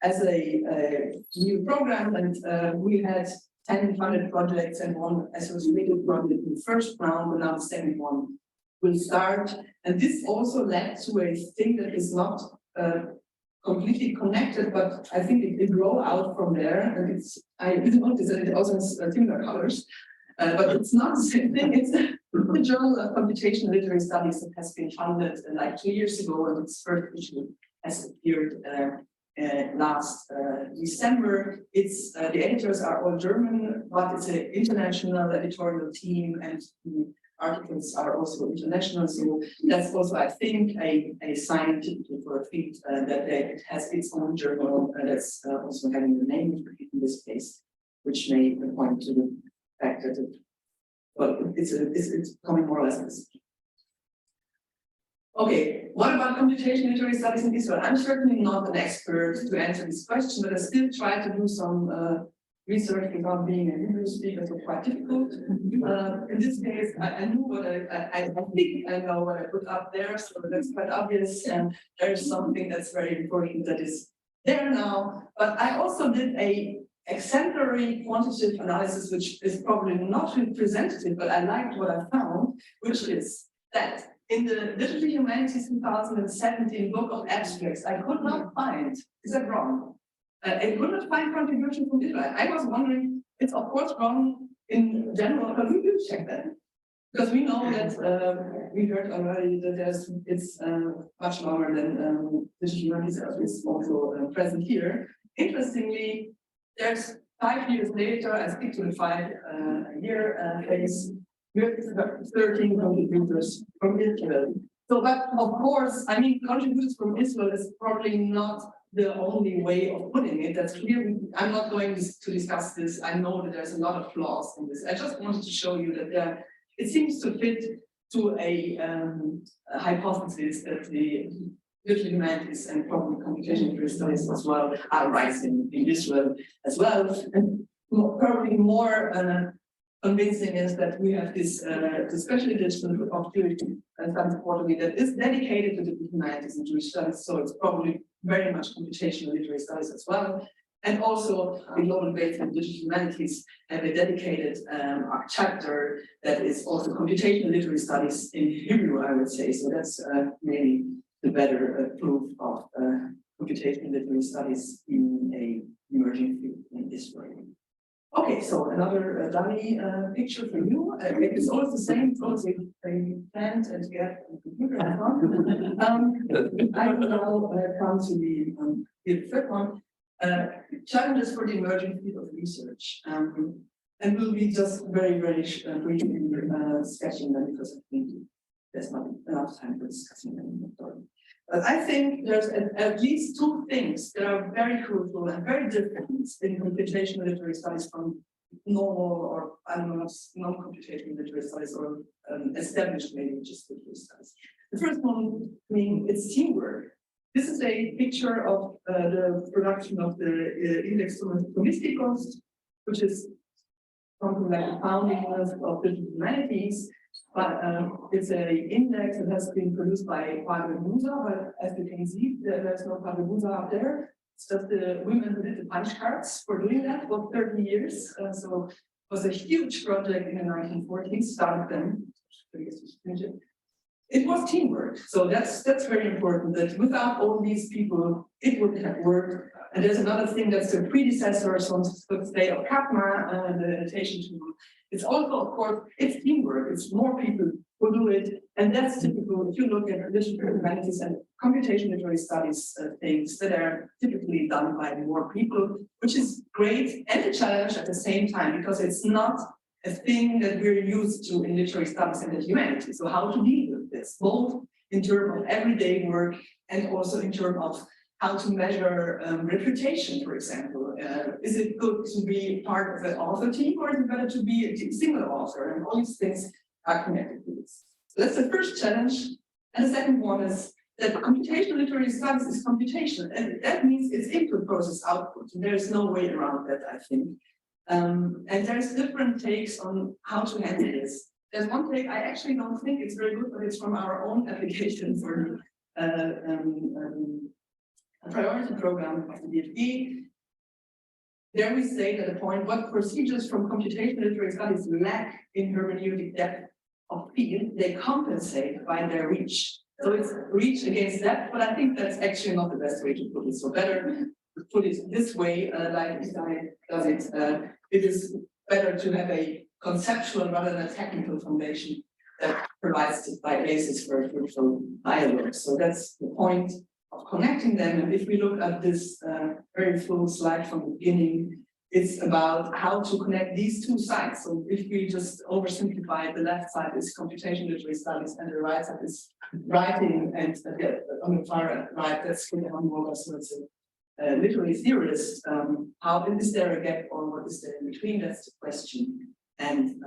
as a new program, and we had 10 funded projects and one associated project in the first round, and now the second one will start. And this also led to a thing that is not completely connected, but I think it grew out from there. And I noticed that it also has similar colors, but it's not the same thing. It's the Journal of Computational Literary Studies that has been funded like 2 years ago, and its first issue has appeared last December. It's the editors are all German, but it's an international editorial team, and the articles are also international. So that's also, I think, a sign for a field that it has its own journal that's also having the name in this case, which may point to the fact that it's coming more or less this. Okay, what about computational literary studies in Israel? I'm certainly not an expert to answer this question, but I still try to do some research without being a Hebrew speaker, so quite difficult. In this case, I knew what I think I know what I put up there, so that's quite obvious. And there's something that's very important that is there now. But I also did a exemplary quantitative analysis, which is probably not representative, but I liked what I found, which is that in the Literature Humanities 2017 book of abstracts, I could not find, is that wrong? I could not find contribution from Israel. I was wondering, it's of course wrong in general, but we will check that. Because we know that, we heard already that it's much longer than Literature Humanities is also present here. Interestingly, there's 5 years later, I stick to the 5-year phase, with 13 contributors from Israel. So, but of course, I mean, contributors from Israel is probably not the only way of putting it. That's clear. I'm not going to discuss this. I know that there's a lot of flaws in this. I just wanted to show you that it seems to fit to a hypothesis that the literary humanities and probably computational literary studies as well are rising in Israel as well. And probably more convincing is that we have this special edition of Jewish Studies Quarterly that is dedicated to the humanities and Jewish studies, so it's probably very much computational literary studies as well. And also the Global Base and Digital Humanities have a dedicated chapter that is also computational literary studies in Hebrew, I would say. So that's maybe the better proof of computational literary studies in a emerging field in Israel. Okay, so another dummy picture for you. It's always the same, it's always a plant and get a computer and on. I will now come to the third one. Challenges for the emerging field of research. And we'll be just very, very briefly sketching them because I think there's not enough time for discussing them. But I think there's at least 2 things that are very crucial and very different in computational literary studies from normal or I don't know, non-computational literary studies or established maybe just literary studies. The first one, I mean, it's teamwork. This is a picture of the production of the Index Tomistikos, which is something like the founding of the humanities, but it's an index that has been produced by Padre Musa, but as you can see, there's no Padre Musa up there. It's just the women who did the punch cards for doing that for 30 years. So it was a huge project in the 1940s, started then. It was teamwork. So that's very important, that without all these people, it wouldn't have worked. And there's another thing that's the predecessor, so to say, of Kapma, the annotation tool. It's also, of course, it's teamwork. It's more people who do it. And that's typical if you look at literary humanities and computation literary studies things that are typically done by more people, which is great and a challenge at the same time, because it's not a thing that we're used to in literary studies and the humanities. So how to deal with this, both in terms of everyday work and also in terms of how to measure reputation, for example. Is it good to be part of an author team, or is it better to be a single author? And all these things are connected to this. So that's the first challenge. And the second one is that computational literary studies is computation. And that means it's input process output. And there is no way around that, I think. And there's different takes on how to handle this. There's one take I actually don't think it's very good, but it's from our own application for a priority program of the DFE. There we say that the point, what procedures from computational literary studies lack in hermeneutic depth of field, they compensate by their reach. So it's reach against depth, but I think that's actually not the best way to put it. So better to put it this way, like Itai does it. It is better to have a conceptual rather than a technical foundation that provides the basis for dialogue. So that's the point of connecting them. And if we look at this very full slide from the beginning, it's about how to connect these two sides. So if we just oversimplify, the left side is computation literary studies and the right side is writing, and on the far right, that's more, so it's a literary theorist. How is there a gap, or what is there in between? That's the question. And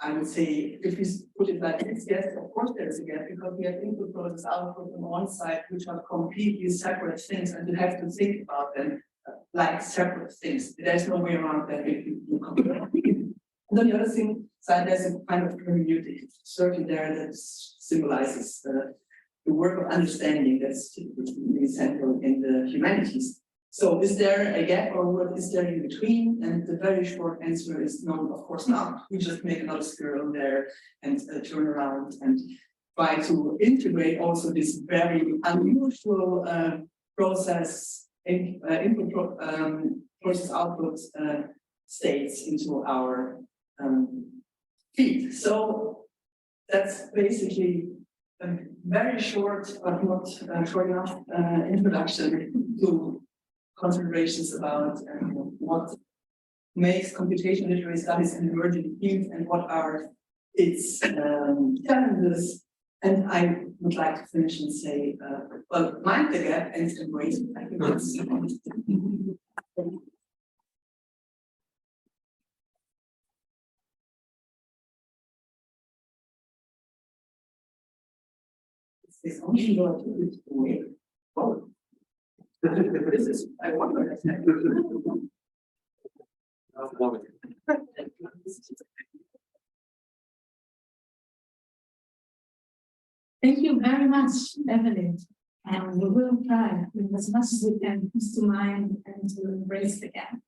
I would say, if we put it like this, yes, of course there is a gap, because we have input process output on one side, which are completely separate things, and you have to think about them like separate things. There's no way around that if you compare. And on the other side, there's a kind of hermeneutic circle there that symbolizes the work of understanding that's typically central in the humanities. So is there a gap, or what is there in between? And the very short answer is no, of course not. We just make another spiral there and turn around and try to integrate also this very unusual process, input process output states into our feed. So that's basically a very short, but not short enough introduction to considerations about what makes computation literary studies an emerging field and what are its challenges. And I would like to finish and say, well, mind the gap and embrace it. I think that's this only way. Oh. This is, I wonder. Thank you very much, Evelyn. And we will try as much as we can to mind and to embrace the gap.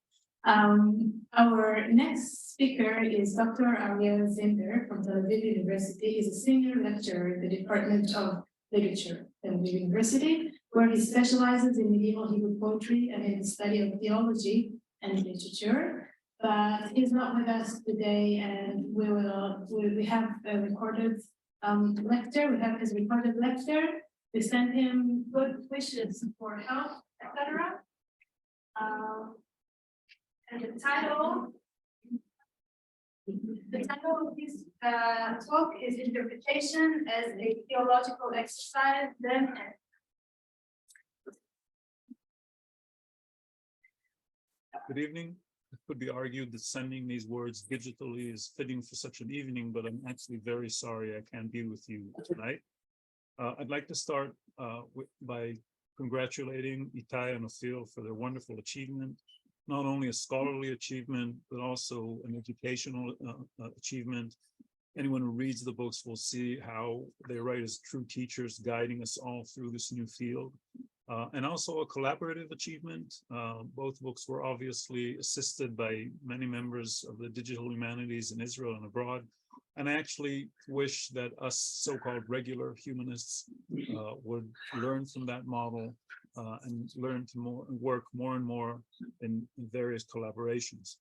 Our next speaker is Dr. Ariel Zinder from Tel Aviv University. He's a senior lecturer in the Department of Literature at Tel Aviv University, where he specializes in medieval Hebrew poetry and in the study of theology and literature. But he's not with us today, and we have a recorded lecture. We have his recorded lecture. We send him good wishes for health, etc. And the title of this talk is Interpretation as a Theological Exercise, Then and. Good evening. could be argued that sending these words digitally is fitting for such an evening, but I'm actually very sorry I can't be with you tonight. I'd like to start by congratulating Itai and Ophir for their wonderful achievement, not only a scholarly achievement, but also an educational achievement. Anyone who reads the books will see how they write as true teachers, guiding us all through this new field. And also a collaborative achievement. Both books were obviously assisted by many members of the digital humanities in Israel and abroad. And I actually wish that us so-called regular humanists would learn from that model and learn to work more and more in various collaborations.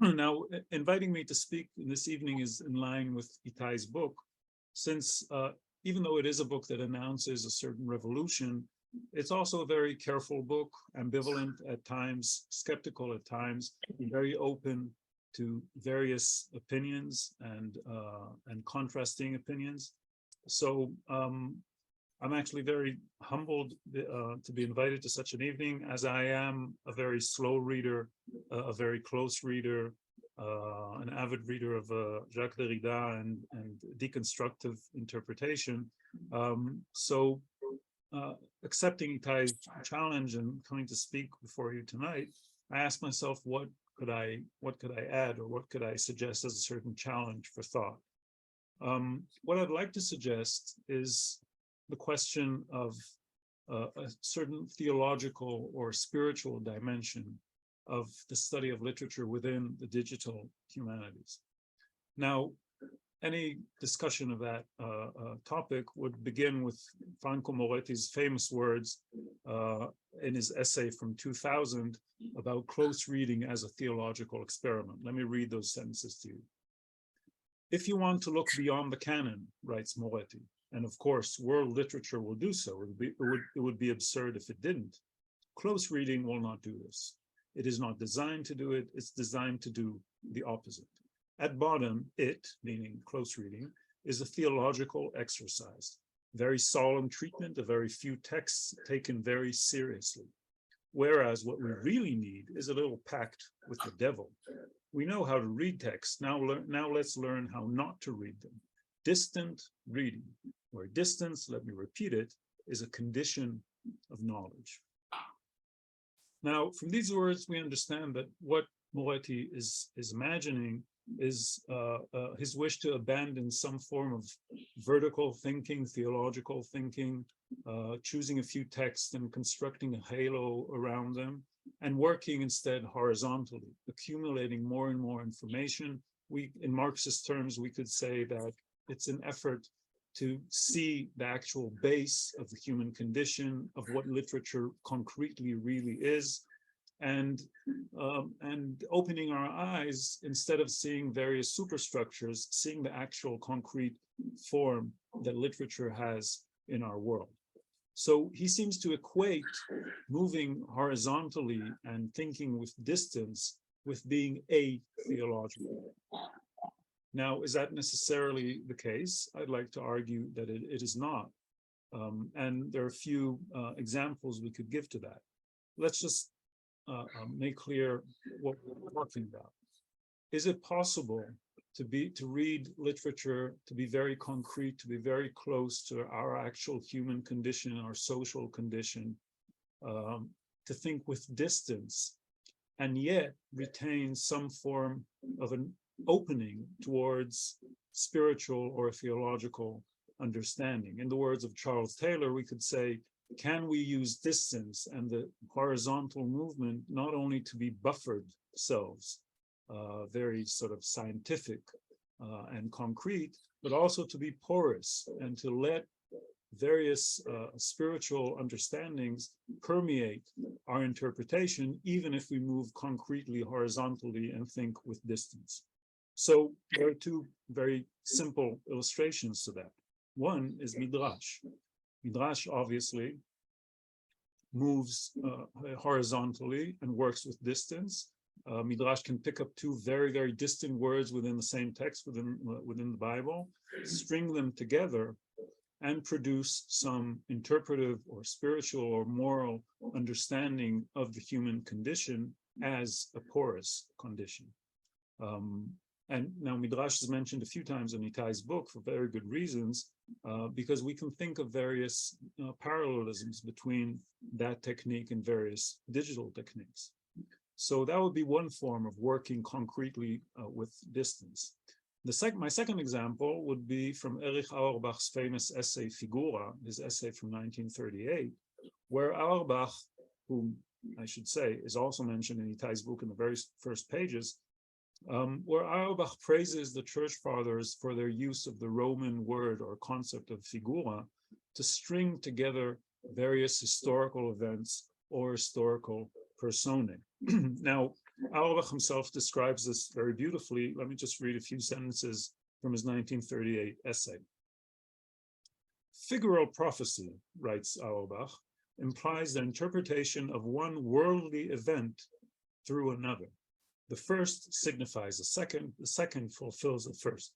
Now, inviting me to speak this evening is in line with Itai's book, since even though it is a book that announces a certain revolution, it's also a very careful book, ambivalent at times, skeptical at times, very open to various opinions and contrasting opinions. So I'm actually very humbled to be invited to such an evening, as I am a very slow reader, a very close reader, an avid reader of Jacques Derrida and deconstructive interpretation. So accepting Itai's challenge and coming to speak before you tonight, I asked myself, what could I add, or what could I suggest as a certain challenge for thought? What I'd like to suggest is the question of a certain theological or spiritual dimension of the study of literature within the digital humanities. Now, any discussion of that topic would begin with Franco Moretti's famous words in his essay from 2000 about close reading as a theological experiment. Let me read those sentences to you. If you want to look beyond the canon, writes Moretti, and of course world literature will do so, it would be absurd if it didn't, close reading will not do this. It is not designed to do it, it's designed to do the opposite. At bottom, it, meaning close reading, is a theological exercise, very solemn treatment of very few texts taken very seriously. Whereas what we really need is a little pact with the devil. We know how to read texts, now let's learn how not to read them. Distant reading, where distance, let me repeat it, is a condition of knowledge. Now, from these words, we understand that what Moretti is imagining is his wish to abandon some form of vertical thinking, theological thinking, choosing a few texts and constructing a halo around them, and working instead horizontally, accumulating more and more information. In Marxist terms, we could say that it's an effort to see the actual base of the human condition, of what literature concretely really is, and opening our eyes, instead of seeing various superstructures, seeing the actual concrete form that literature has in our world. So he seems to equate moving horizontally and thinking with distance with being atheological. Now, is that necessarily the case? I'd like to argue that it is not. And there are a few examples we could give to that. Let's just make clear what we're talking about. Is it possible to read literature, to be very concrete, to be very close to our actual human condition, our social condition, to think with distance, and yet retain some form of an opening towards spiritual or theological understanding? In the words of Charles Taylor, we could say, can we use distance and the horizontal movement not only to be buffered selves, very sort of scientific and concrete, but also to be porous and to let various spiritual understandings permeate our interpretation, even if we move concretely horizontally and think with distance? So there are two very simple illustrations to that. One is Midrash. Midrash obviously moves horizontally and works with distance. Midrash can pick up two very, very distant words within the same text, within the Bible, string them together, and produce some interpretive or spiritual or moral understanding of the human condition as a porous condition. And now Midrash is mentioned a few times in Itai's book for very good reasons, because we can think of various parallelisms between that technique and various digital techniques. So that would be one form of working concretely with distance. My second example would be from Erich Auerbach's famous essay Figura, his essay from 1938, where Auerbach, whom I should say is also mentioned in Itai's book in the very first pages, where Auerbach praises the church fathers for their use of the Roman word or concept of figura to string together various historical events or historical personae. Now, Auerbach himself describes this very beautifully. Let me just read a few sentences from his 1938 essay. Figural prophecy, writes Auerbach, implies the interpretation of one worldly event through another. The first signifies the second fulfills the first.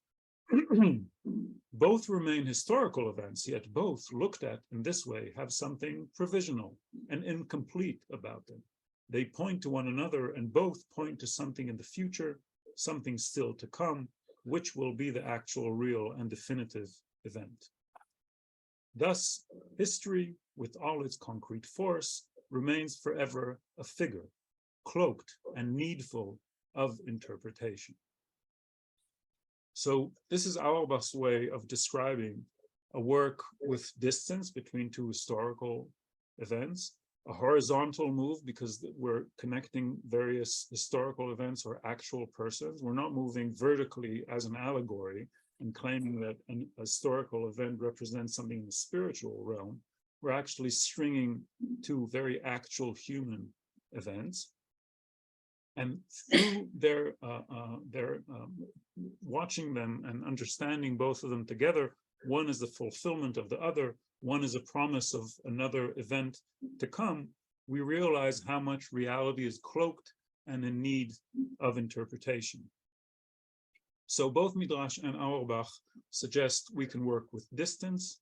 Both remain historical events, yet both, looked at in this way, have something provisional and incomplete about them. They point to one another, and both point to something in the future, something still to come, which will be the actual, real, and definitive event. Thus, history, with all its concrete force, remains forever a figure, cloaked and needful of interpretation. So this is Auerbach's way of describing a work with distance between two historical events, a horizontal move because we're connecting various historical events or actual persons. We're not moving vertically as an allegory and claiming that an historical event represents something in the spiritual realm. We're actually stringing two very actual human events. And through their watching them and understanding both of them together, one is the fulfillment of the other, one is a promise of another event to come, we realize how much reality is cloaked and in need of interpretation. So both Midrash and Auerbach suggest we can work with distance,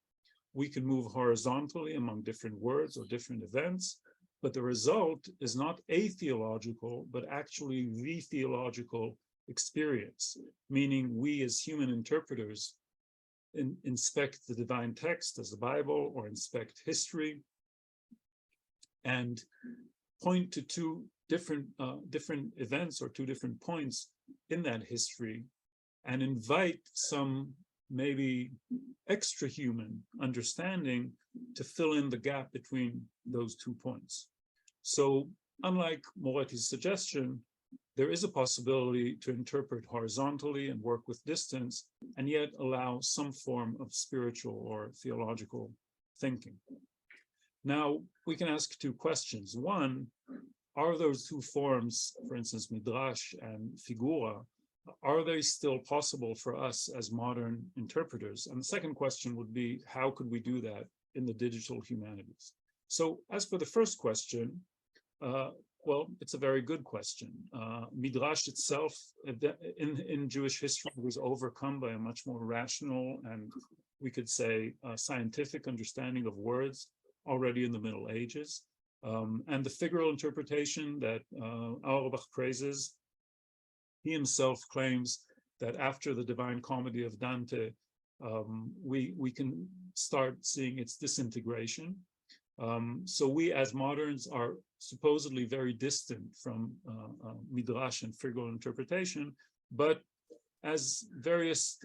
we can move horizontally among different words or different events, but the result is not atheological, but actually the theological experience, meaning we as human interpreters inspect the divine text as the Bible or inspect history and point to two different events or two different points in that history and invite some maybe extra human understanding to fill in the gap between those 2 points. So unlike Moretti's suggestion, there is a possibility to interpret horizontally and work with distance and yet allow some form of spiritual or theological thinking. Now, we can ask 2 questions. One, are those 2 forms, for instance, Midrash and Figura, are they still possible for us as modern interpreters? And the second question would be, how could we do that in the digital humanities? So as for the first question, well, it's a very good question. Midrash itself in Jewish history was overcome by a much more rational and we could say scientific understanding of words already in the Middle Ages. And the figural interpretation that Auerbach praises, he himself claims that after the Divine Comedy of Dante, we can start seeing its disintegration. So we as moderns are supposedly very distant from Midrash and figural interpretation, but as various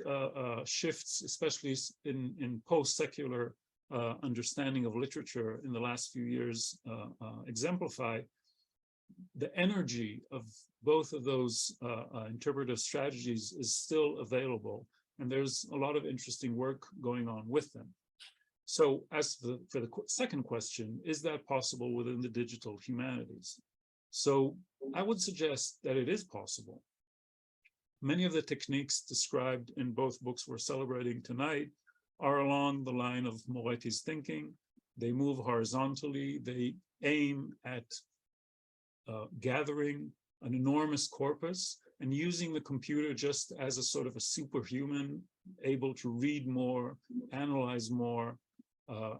shifts, especially in post-secular understanding of literature in the last few years exemplify, the energy of both of those interpretive strategies is still available, and there's a lot of interesting work going on with them. So as for the second question, is that possible within the digital humanities? So I would suggest that it is possible. Many of the techniques described in both books we're celebrating tonight are along the line of Moretti's thinking. They move horizontally. They aim at gathering an enormous corpus and using the computer just as a sort of a superhuman, able to read more, analyze more,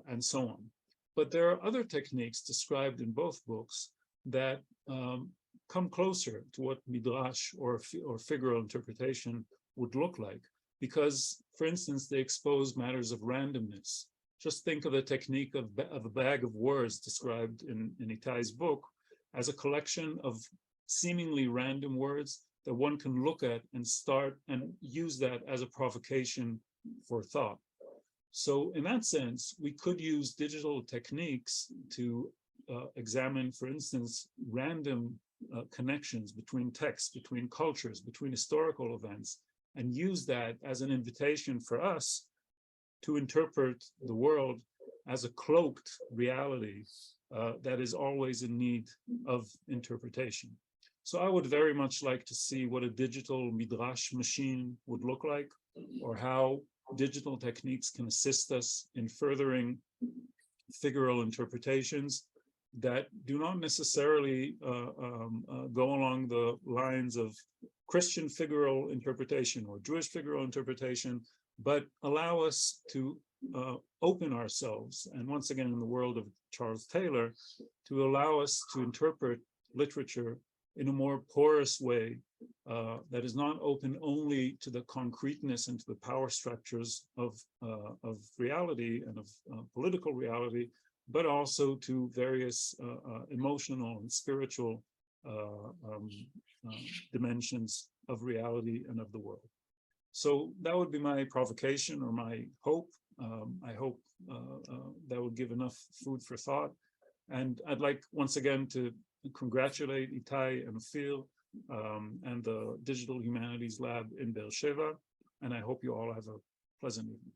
and so on. But there are other techniques described in both books that come closer to what midrash or figural interpretation would look like, because, for instance, they expose matters of randomness. Just think of the technique of a bag of words described in Itai's book as a collection of seemingly random words that one can look at and start and use that as a provocation for thought. So in that sense, we could use digital techniques to examine, for instance, random connections between texts, between cultures, between historical events, and use that as an invitation for us to interpret the world as a cloaked reality that is always in need of interpretation. So I would very much like to see what a digital midrash machine would look like, or how digital techniques can assist us in furthering figural interpretations that do not necessarily go along the lines of Christian figural interpretation or Jewish figural interpretation, but allow us to open ourselves, and once again in the world of Charles Taylor, to allow us to interpret literature in a more porous way that is not open only to the concreteness and to the power structures of reality and of political reality, but also to various emotional and spiritual dimensions of reality and of the world. So that would be my provocation or my hope. I hope that would give enough food for thought. And I'd like once again to congratulate Itai and Ophir and the Digital Humanities Lab in Beersheba. And I hope you all have a pleasant evening.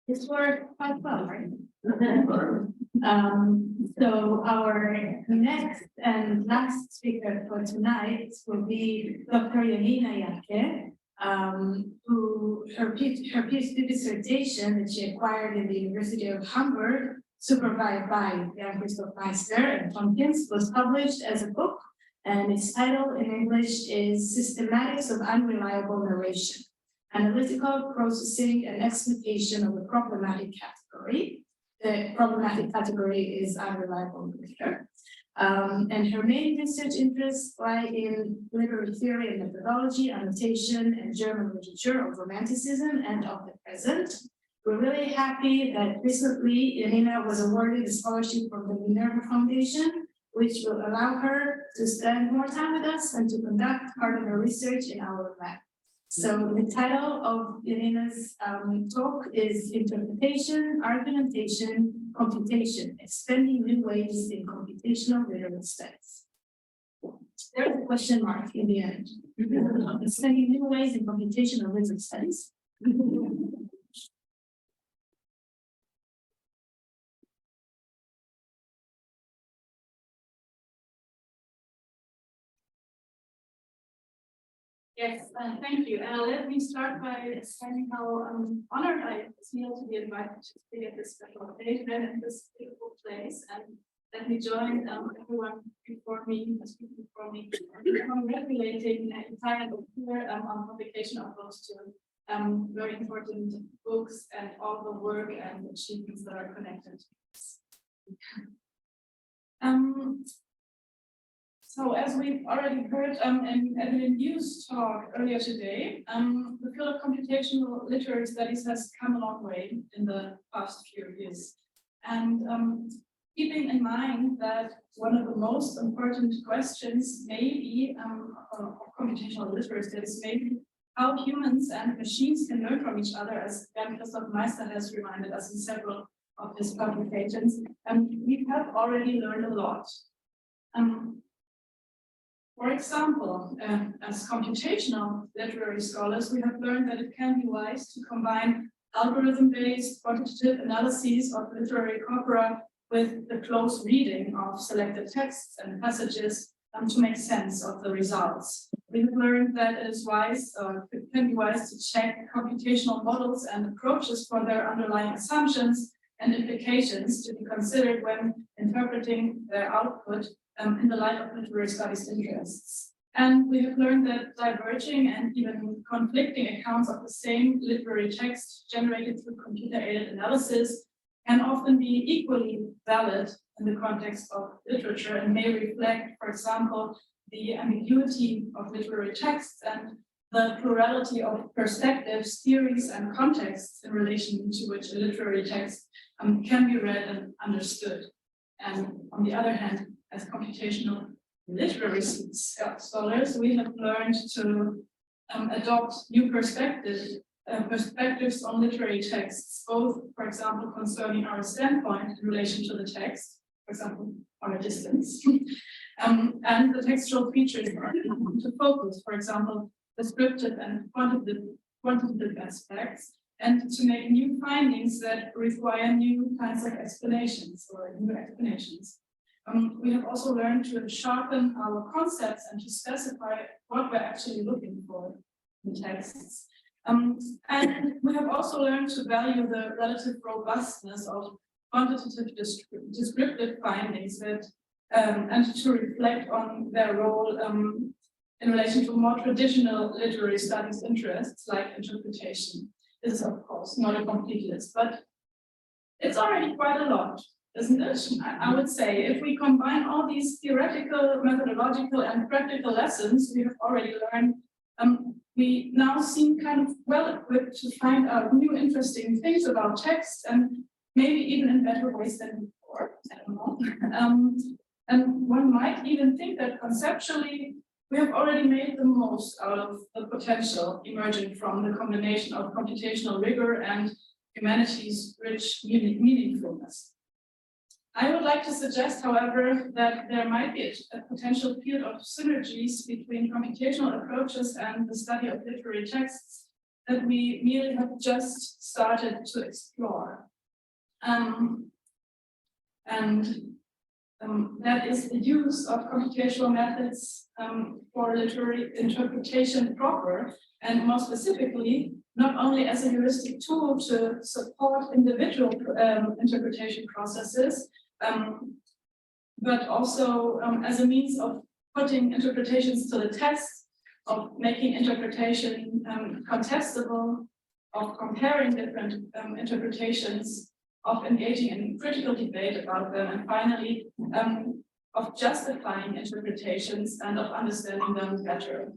This worked quite well, right? So our next and last speaker for tonight will be Dr. Janina Yael, who her PhD dissertation that she acquired in the University of Hamburg, supervised by Jan Christoph Meister and Tompkins, was published as a book, and its title in English is Systematics of Unreliable Narration: Analytical Processing and Explication of the Problematic Category. The problematic category is unreliable literature. And her main research interests lie in literary theory and methodology, annotation, and German literature of Romanticism and of the present. We're really happy that recently Janina was awarded a scholarship from the Minerva Foundation, which will allow her to spend more time with us and to conduct part of her research in our lab. So the title of Janina's talk is Interpretation, Argumentation, Computation, Expanding New Ways in Computational Literary Studies. There's a question mark in the end. Expanding New Ways in Computational Literary Studies. Yes, thank you. Let me start by saying how honored I feel to be invited to speak at this special occasion in this beautiful place. And let me join everyone before me, speaking before me, congratulating Itai and Ophir on publication of those two very important books and all the work and achievements that are connected to this. So as we've already heard in Evelyn Yu's talk earlier today, the field of computational literary studies has come a long way in the past few years. And keeping in mind that one of the most important questions maybe of computational literary studies may be how humans and machines can learn from each other, as Jan Christoph Meister has reminded us in several of his publications, we have already learned a lot. For example, as computational literary scholars, we have learned that it can be wise to combine algorithm-based quantitative analyses of literary corpora with the close reading of selected texts and passages to make sense of the results. We have learned that it is wise, it can be wise to check computational models and approaches for their underlying assumptions and implications to be considered when interpreting their output in the light of literary studies interests. And we have learned that diverging and even conflicting accounts of the same literary text generated through computer-aided analysis can often be equally valid in the context of literature and may reflect, for example, the ambiguity of literary texts and the plurality of perspectives, theories, and contexts in relation to which a literary text can be read and understood. And on the other hand, as computational literary scholars, we have learned to adopt new perspectives on literary texts, both, for example, concerning our standpoint in relation to the text, for example, our distance, and the textual features to focus, for example, descriptive and quantitative aspects, and to make new findings that require new kinds of explanations or new explanations. We have also learned to sharpen our concepts and to specify what we're actually looking for in texts. And we have also learned to value the relative robustness of quantitative descriptive findings that, and to reflect on their role in relation to more traditional literary studies interests like interpretation. This is, of course, not a complete list, but it's already quite a lot, isn't it? I would say if we combine all these theoretical, methodological, and practical lessons we have already learned, we now seem kind of well equipped to find out new interesting things about text and maybe even in better ways than before. I don't know. And one might even think that conceptually we have already made the most out of the potential emerging from the combination of computational rigor and humanities' rich meaningfulness. I would like to suggest, however, that there might be a potential field of synergies between computational approaches and the study of literary texts that we merely have just started to explore. That is the use of computational methods for literary interpretation proper, and more specifically, not only as a heuristic tool to support individual interpretation processes, but also as a means of putting interpretations to the test, of making interpretation contestable, of comparing different interpretations, of engaging in critical debate about them, and finally, of justifying interpretations and of understanding them better.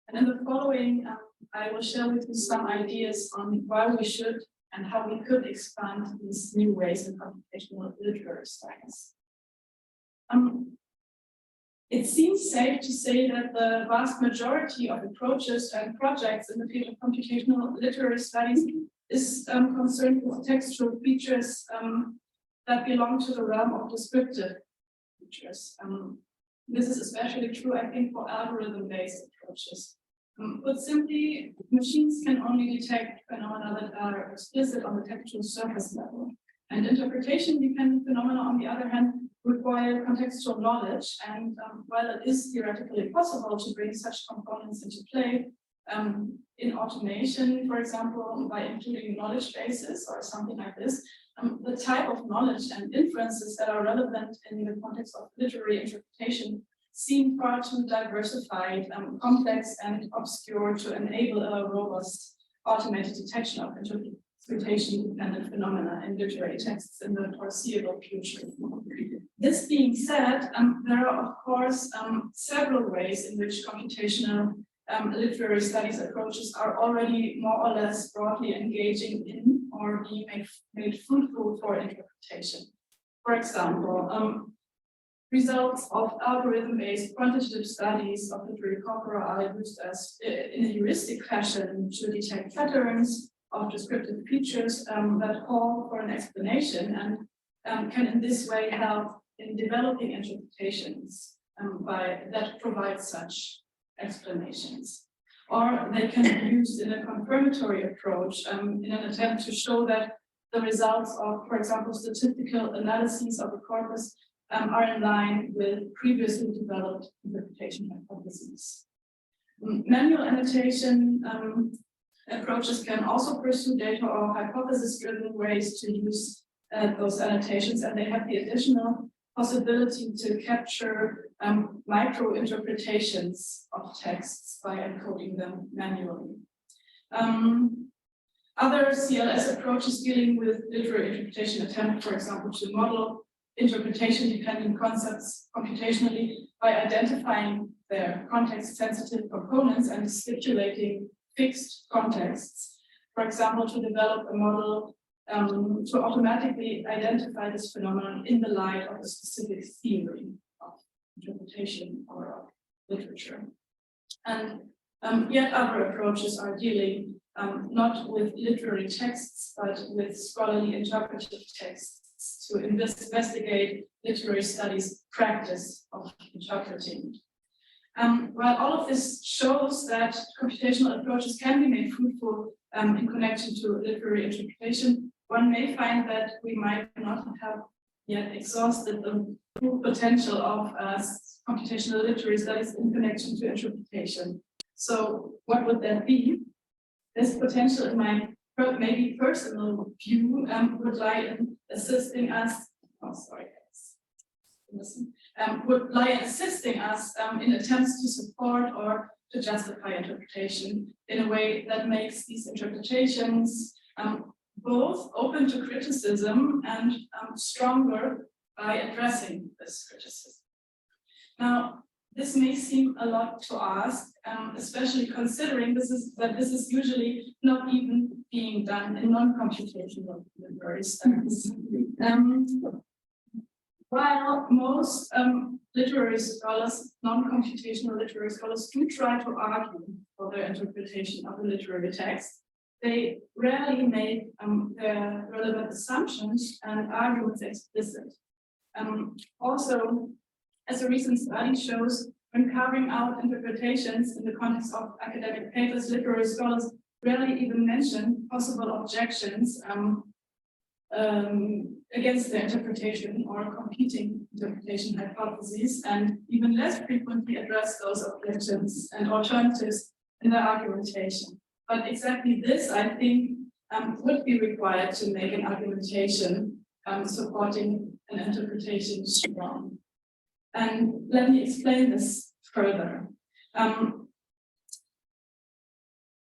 And in the following, I will share with you some ideas on why we should and how we could expand these new ways in computational literary studies. It seems safe to say that the vast majority of approaches and projects in the field of computational literary studies is concerned with textual features that belong to the realm of descriptive features. This is especially true, I think, for algorithm-based approaches. Put simply, machines can only detect phenomena that are explicit on the textual surface level. And interpretation-dependent phenomena, on the other hand, require contextual knowledge. And while it is theoretically possible to bring such components into play, in automation, for example, by including knowledge bases or something like this, the type of knowledge and inferences that are relevant in the context of literary interpretation seem far too diversified, complex, and obscure to enable a robust automated detection of interpretation-dependent phenomena in literary texts in the foreseeable future. This being said, there are, of course, several ways in which computational literary studies approaches are already more or less broadly engaging in or being made fruitful for interpretation. For example, results of algorithm-based quantitative studies of literary corpora are used as in a heuristic fashion to detect patterns of descriptive features that call for an explanation and can in this way help in developing interpretations that provide such explanations. Or they can be used in a confirmatory approach in an attempt to show that the results of, for example, statistical analyses of a corpus are in line with previously developed interpretation hypotheses. Manual annotation approaches can also pursue data or hypothesis-driven ways to use those annotations, and they have the additional possibility to capture micro interpretations of texts by encoding them manually. Other CLS approaches dealing with literary interpretation attempt, for example, to model interpretation-dependent concepts computationally by identifying their context-sensitive components and stipulating fixed contexts. For example, to develop a model to automatically identify this phenomenon in the light of a specific theory of interpretation or of literature. And yet other approaches are dealing not with literary texts, but with scholarly interpretive texts to investigate literary studies practice of interpreting. While all of this shows that computational approaches can be made fruitful in connection to literary interpretation, one may find that we might not have yet exhausted the full potential of computational literary studies in connection to interpretation. So what would that be? This potential, in my maybe personal view, would lie in assisting us. Oh, sorry, would lie in assisting us in attempts to support or to justify interpretation in a way that makes these interpretations both open to criticism and stronger by addressing this criticism. Now, this may seem a lot to ask, especially considering this is usually not even being done in non-computational literary studies. While most literary scholars, non-computational literary scholars, do try to argue for their interpretation of a literary text, they rarely make their relevant assumptions and arguments explicit. Also, as a recent study shows, when carving out interpretations in the context of academic papers, literary scholars rarely even mention possible objections against their interpretation or competing interpretation hypotheses, and even less frequently address those objections and alternatives in their argumentation. But exactly this, I think, would be required to make an argumentation supporting an interpretation strong. And let me explain this further.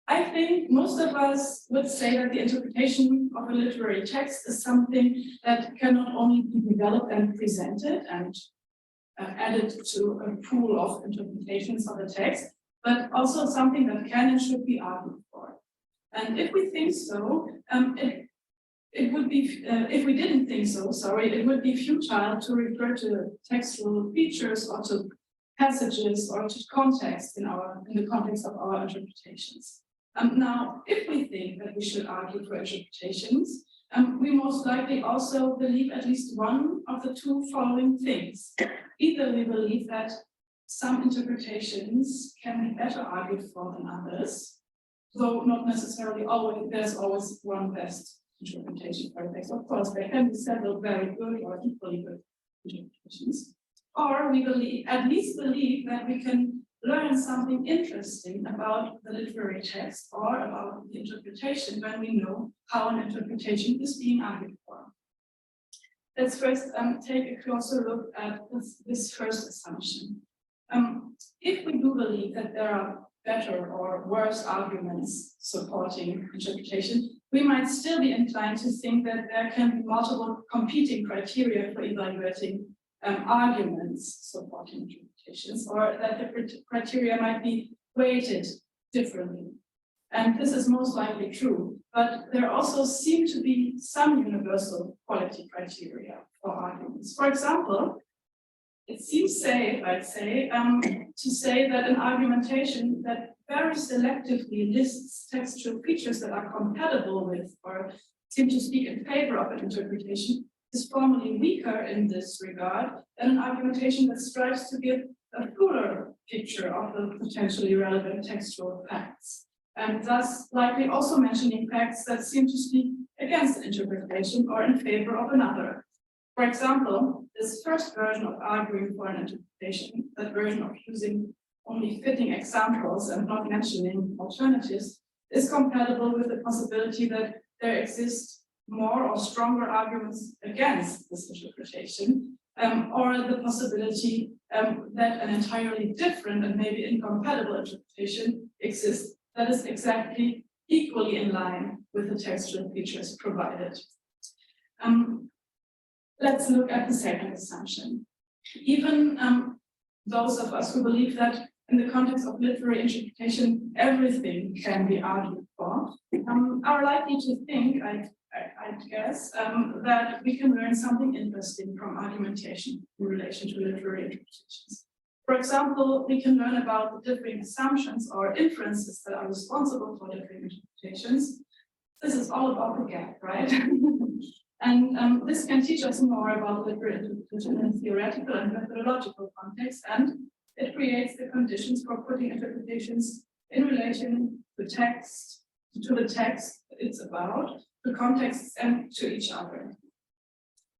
I think most of us would say that the interpretation of a literary text is something that can not only be developed and presented and added to a pool of interpretations of a text, but also something that can and should be argued for. And if we think so, it would be, if we didn't think so, sorry, it would be futile to refer to textual features or to passages or to context in the context of our interpretations. Now, if we think that we should argue for interpretations, we most likely also believe at least one of the two following things. Either we believe that some interpretations can be better argued for than others, though not necessarily always, there's always one best interpretation for a text. Of course, there can be several very good or equally good interpretations. Or we at least believe that we can learn something interesting about the literary text or about the interpretation when we know how an interpretation is being argued for. Let's first take a closer look at this first assumption. If we do believe that there are better or worse arguments supporting interpretation, we might still be inclined to think that there can be multiple competing criteria for evaluating arguments supporting interpretations, or that the criteria might be weighted differently. And this is most likely true, but there also seem to be some universal quality criteria for arguments. For example, it seems safe, I'd say, to say that an argumentation that very selectively lists textual features that are compatible with or seem to speak in favor of an interpretation is formally weaker in this regard than an argumentation that strives to give a fuller picture of the potentially relevant textual facts, and thus likely also mentioning facts that seem to speak against an interpretation or in favor of another. For example, this first version of arguing for an interpretation, that version of using only fitting examples and not mentioning alternatives, is compatible with the possibility that there exist more or stronger arguments against this interpretation, or the possibility that an entirely different and maybe incompatible interpretation exists that is exactly equally in line with the textual features provided. Let's look at the second assumption. Even those of us who believe that in the context of literary interpretation, everything can be argued for, are likely to think, I guess, that we can learn something interesting from argumentation in relation to literary interpretations. For example, we can learn about the differing assumptions or inferences that are responsible for different interpretations. This is all about the gap, right? And this can teach us more about literary interpretation in theoretical and methodological context, and it creates the conditions for putting interpretations in relation to text, to the text it's about, to contexts, and to each other.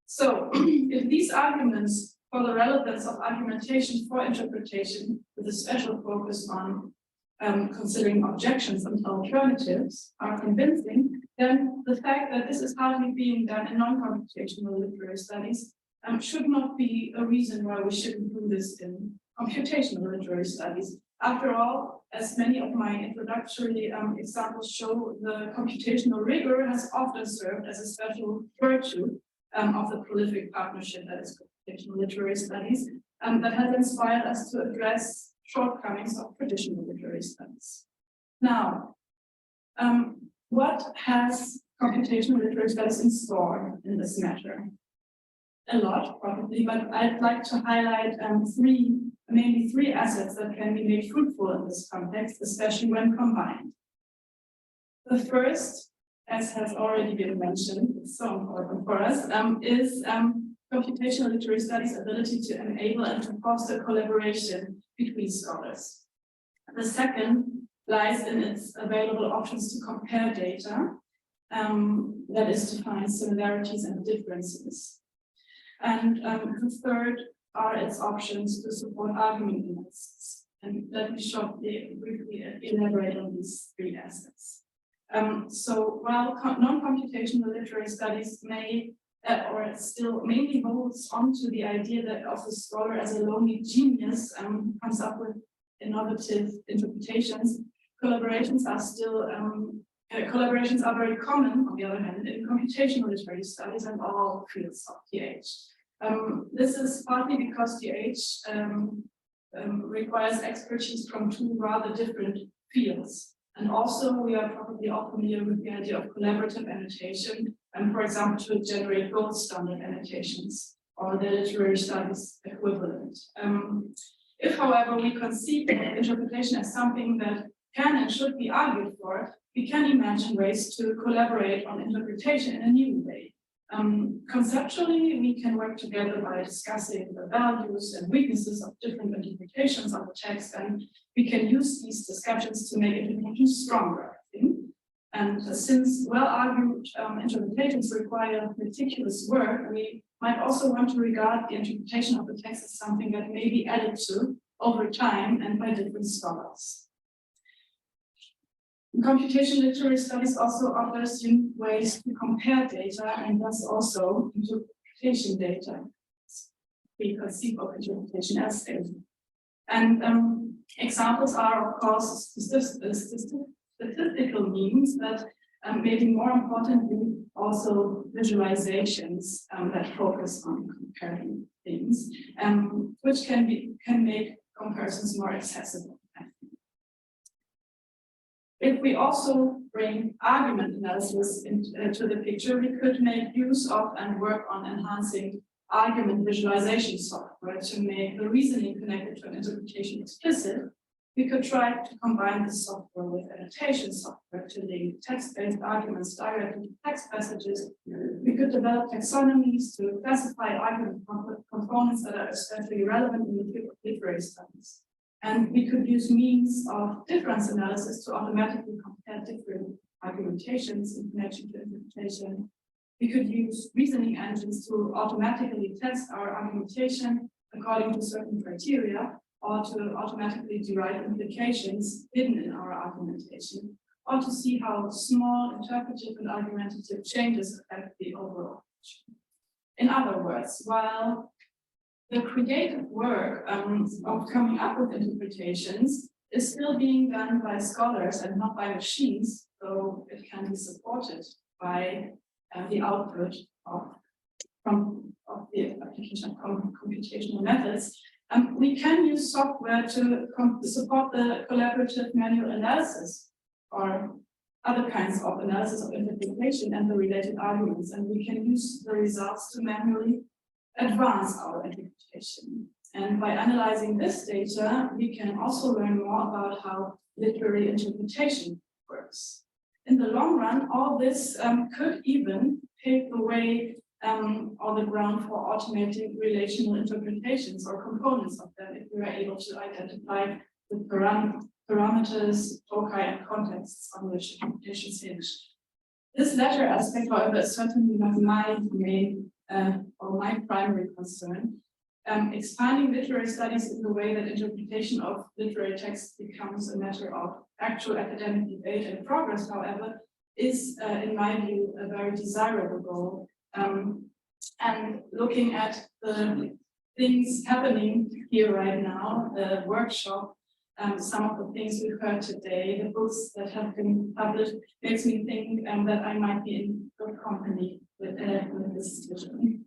So, if these arguments for the relevance of argumentation for interpretation, with a special focus on considering objections and alternatives, are convincing, then the fact that this is hardly being done in non-computational literary studies should not be a reason why we shouldn't do this in computational literary studies. After all, as many of my introductory examples show, the computational rigor has often served as a special virtue of the prolific partnership that is computational literary studies, that has inspired us to address shortcomings of traditional literary studies. Now, what has computational literary studies in store in this matter? A lot, probably, but I'd like to highlight mainly three assets that can be made fruitful in this context, especially when combined. The first, as has already been mentioned, it's so important for us, is computational literary studies' ability to enable and to foster collaboration between scholars. The second lies in its available options to compare data, that is to find similarities and differences. And the third are its options to support argument analysis. And let me briefly elaborate on these three assets. So while non-computational literary studies may or still mainly holds on to the idea that of the scholar as a lonely genius comes up with innovative interpretations, collaborations are very common, on the other hand, in computational literary studies and all fields of TH. This is partly because TH requires expertise from two rather different fields. And also, we are probably all familiar with the idea of collaborative annotation, and for example, to generate gold standard annotations or the literary studies equivalent. If, however, we conceive of interpretation as something that can and should be argued for, we can imagine ways to collaborate on interpretation in a new way. Conceptually, we can work together by discussing the values and weaknesses of different interpretations of the text, and we can use these discussions to make interpretations stronger, I think. And since well-argued interpretations require meticulous work, we might also want to regard the interpretation of the text as something that may be added to over time and by different scholars. Computational literary studies also offers unique ways to compare data and thus also interpretation data. We conceive of interpretation as data. And examples are, of course, statistical means, but maybe more importantly, also visualizations that focus on comparing things, which can make comparisons more accessible. If we also bring argument analysis into the picture, we could make use of and work on enhancing argument visualization software to make the reasoning connected to an interpretation explicit. We could try to combine this software with annotation software to link text-based arguments directly to text passages. We could develop taxonomies to classify argument components that are especially relevant in the field of literary studies. And we could use means of difference analysis to automatically compare different argumentations in connection to interpretation. We could use reasoning engines to automatically test our argumentation according to certain criteria, or to automatically derive implications hidden in our argumentation, or to see how small interpretive and argumentative changes affect the overall picture. In other words, while the creative work of coming up with interpretations is still being done by scholars and not by machines, so it can be supported by the output from the application of computational methods. We can use software to support the collaborative manual analysis or other kinds of analysis of interpretation and the related arguments, and we can use the results to manually advance our interpretation. And by analyzing this data, we can also learn more about how literary interpretation works. In the long run, all this could even pave the way or the ground for automating relational interpretations or components of them if we are able to identify the parameters, foci, and contexts on which interpretations hinge. This latter aspect, however, is certainly not my main or my primary concern. Expanding literary studies in the way that interpretation of literary texts becomes a matter of actual academic debate and progress, however, is, in my view, a very desirable goal. And looking at the things happening here right now, the workshop, some of the things we've heard today, the books that have been published, makes me think that I might be in good company with this vision.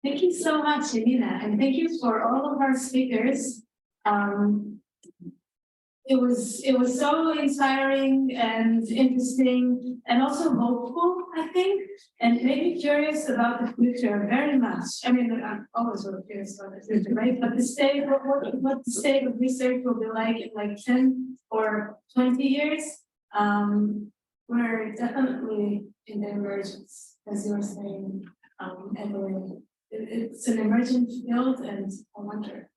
Thank you so much, Elina, and thank you for all of our speakers. It was so inspiring and interesting and also hopeful, I think, and made me curious about the future very much. I mean, I'm always sort of curious about the future, right? But the state, what the state of research will be like in like 10 or 20 years, we're definitely in the emergence, as you were saying, Evelyn. It's an emerging field, and I wonder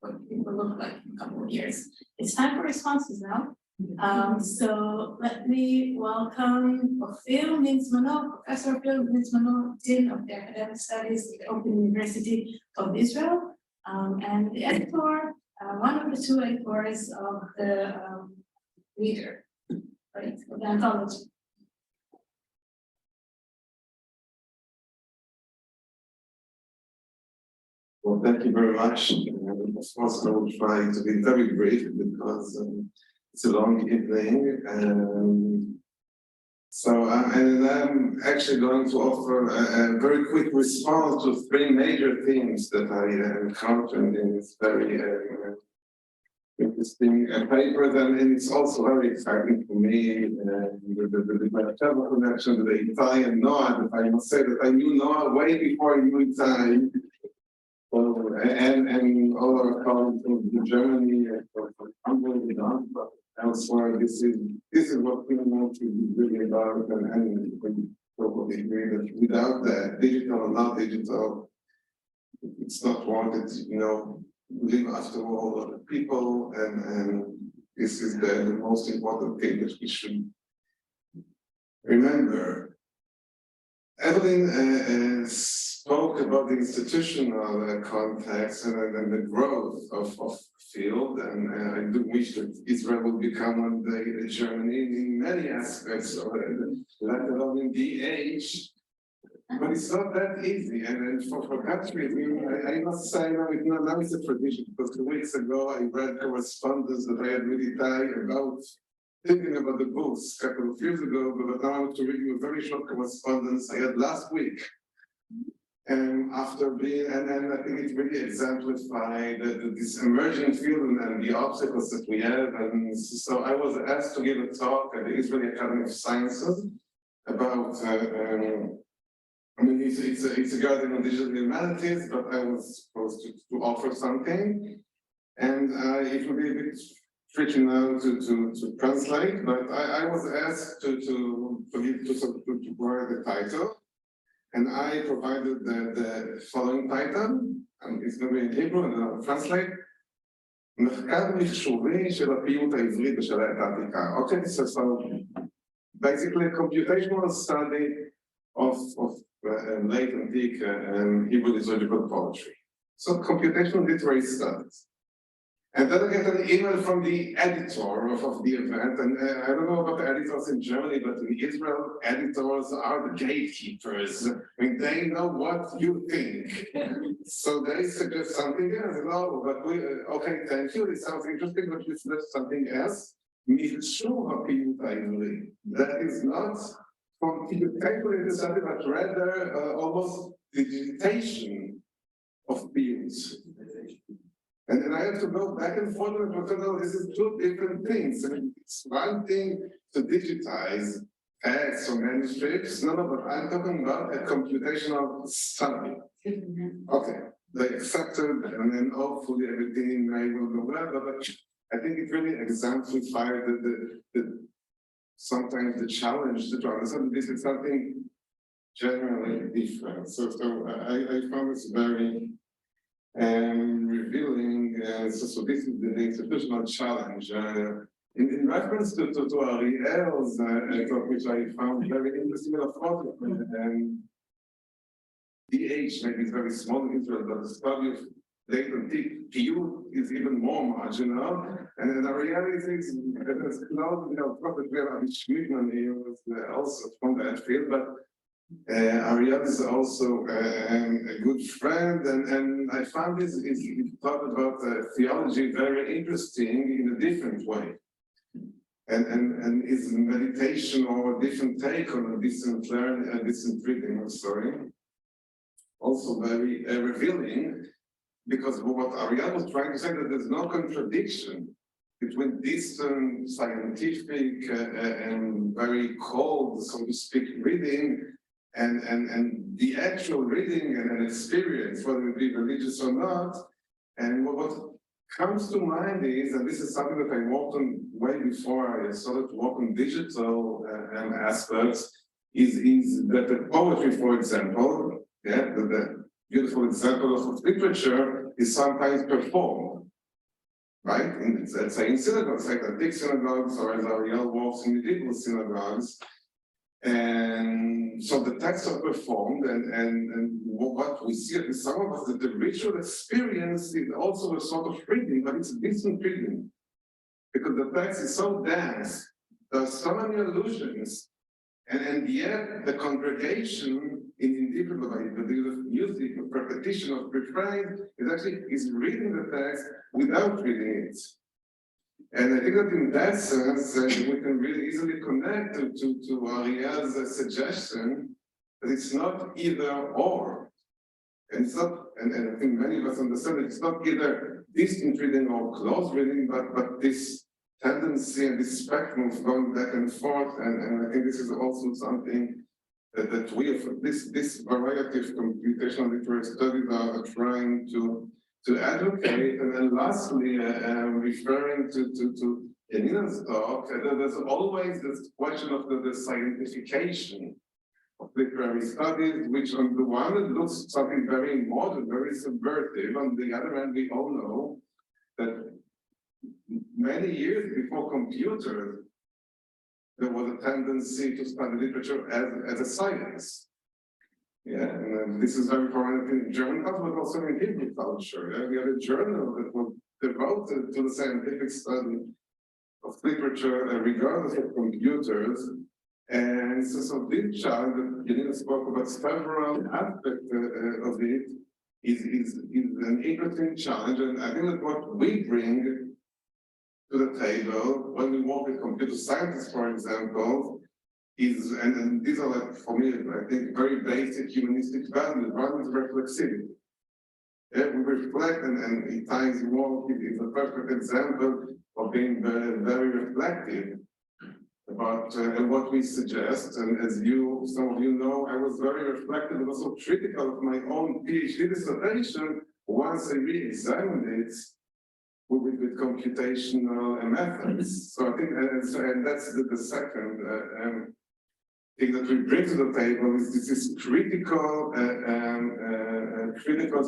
what people look like in a couple of years. It's time for responses now. So let me welcome Ophir Mintz-Mנור, Professor Ophir Mintz-Mנור, Dean of the Academic Studies at the Open University of Israel, and the editor, one of the two editors of the Reader, right, of the anthology. Well, thank you very much. Of course, I will try to be very brief because it's a long evening. And I'm actually going to offer a very quick response to three major themes that I encountered in this very interesting paper. And it's also very exciting for me with my travel connection with Itai and Noah. That I must say that I knew Noah way before I knew Itai. And all our colleagues from Germany and from Hamburg and but elsewhere, this is what we want to be really about, and we probably agree that without that, digital or not digital, it's not wanted, we live after all other people, and this is the most important thing that we should remember. Evelyn spoke about the institutional context and the growth of field, and I do wish that Israel will become one day Germany in many aspects of it, let alone in the age. But it's not that easy, and for countries, I must say, now it's a tradition, because 2 weeks ago I read correspondence that I had with Itai about thinking about the books a couple of years ago, but now I want to read you a very short correspondence I had last week. And after being, and then I think it really exemplified this emerging field and the obstacles that we have. And so I was asked to give a talk at the Israeli Academy of Sciences about, it's a garden on digital humanities, but I was supposed to offer something. And it will be a bit tricky now to translate, but I was asked to provide the title. And I provided the following title, and it's going to be in Hebrew, and I'll translate. מחקר חישובי של הפיוט העברית בשלהי העתיקה. Okay, so basically a computational study of late antique Hebrew liturgical poetry. So computational literary studies. And then I get an email from the editor of the event, and I don't know about the editors in Germany, but in Israel, editors are the gatekeepers. I mean, they know what you think. So they suggest something else. No, but okay, thank you, it sounds interesting, but you suggest something else. That is not from calculated something, but rather almost digitization of fields. And then I have to go back and forth and no, this is two different things. I mean, it's one thing to digitize texts or manuscripts, no, but I'm talking about a computational study. Okay, they accepted, and then hopefully everything will go well, but I think it really exemplified sometimes the challenge to understand this is something generally different. So I found this very revealing. So this is the institutional challenge. In reference to Ariel's talk, which I found very interesting, of course, the age maybe is very small in Israel, but the study of latent youth is even more marginal. And the reality is, of course, we have Schmidman, he was also from that field, but Ariel is also a good friend, and I found he thought about theology very interesting in a different way. And his meditation or a different take on a distant reading, also very revealing, because what Ariel was trying to say that there's no contradiction between distant, scientific, and very cold, so to speak, reading and the actual reading and experience, whether it be religious or not. And what comes to mind is, and this is something that I worked on way before I started to work on digital aspects, is that the poetry, for example, the beautiful example of literature is sometimes performed, right? Let's say in synagogues, like antique synagogues, or as Ariel works in medieval synagogues. And so the texts are performed, and what we see at some of us, that the ritual experience is also a sort of reading, but it's a distant reading, because the text is so dense, there are so many allusions, and yet the congregation in different ways, the music, the repetition of refrain, is reading the text without reading it. And I think that in that sense, we can really easily connect to Ariel's suggestion that it's not either or. And it's not, and I think many of us understand that it's not either distant reading or close reading, but this tendency and this spectrum of going back and forth. And I think this is also something that we, this variety of computational literary studies are trying to advocate. And then lastly, referring to Janina's talk, there's always this question of the scientification of literary studies, which on the one hand looks something very modern, very subversive. On the other hand, we all know that many years before computers, there was a tendency to study literature as a science. Yeah, and this is very prominent in German culture, but also in Hebrew culture. We had a journal that was devoted to the scientific study of literature, regardless of computers. And so this challenge that Janina spoke about, several aspects of it, is an interesting challenge. And I think that what we bring to the table when we work with computer scientists, for example, is, and these are like, for me, I think, very basic humanistic values. One is reflexivity. Yeah, we reflect, and Itai's work is a perfect example of being very, very reflective about what we suggest. And as some of you know, I was very reflective and also critical of my own PhD dissertation once I re-examined it with computational methods. So I think, and that's the second thing that we bring to the table is this critical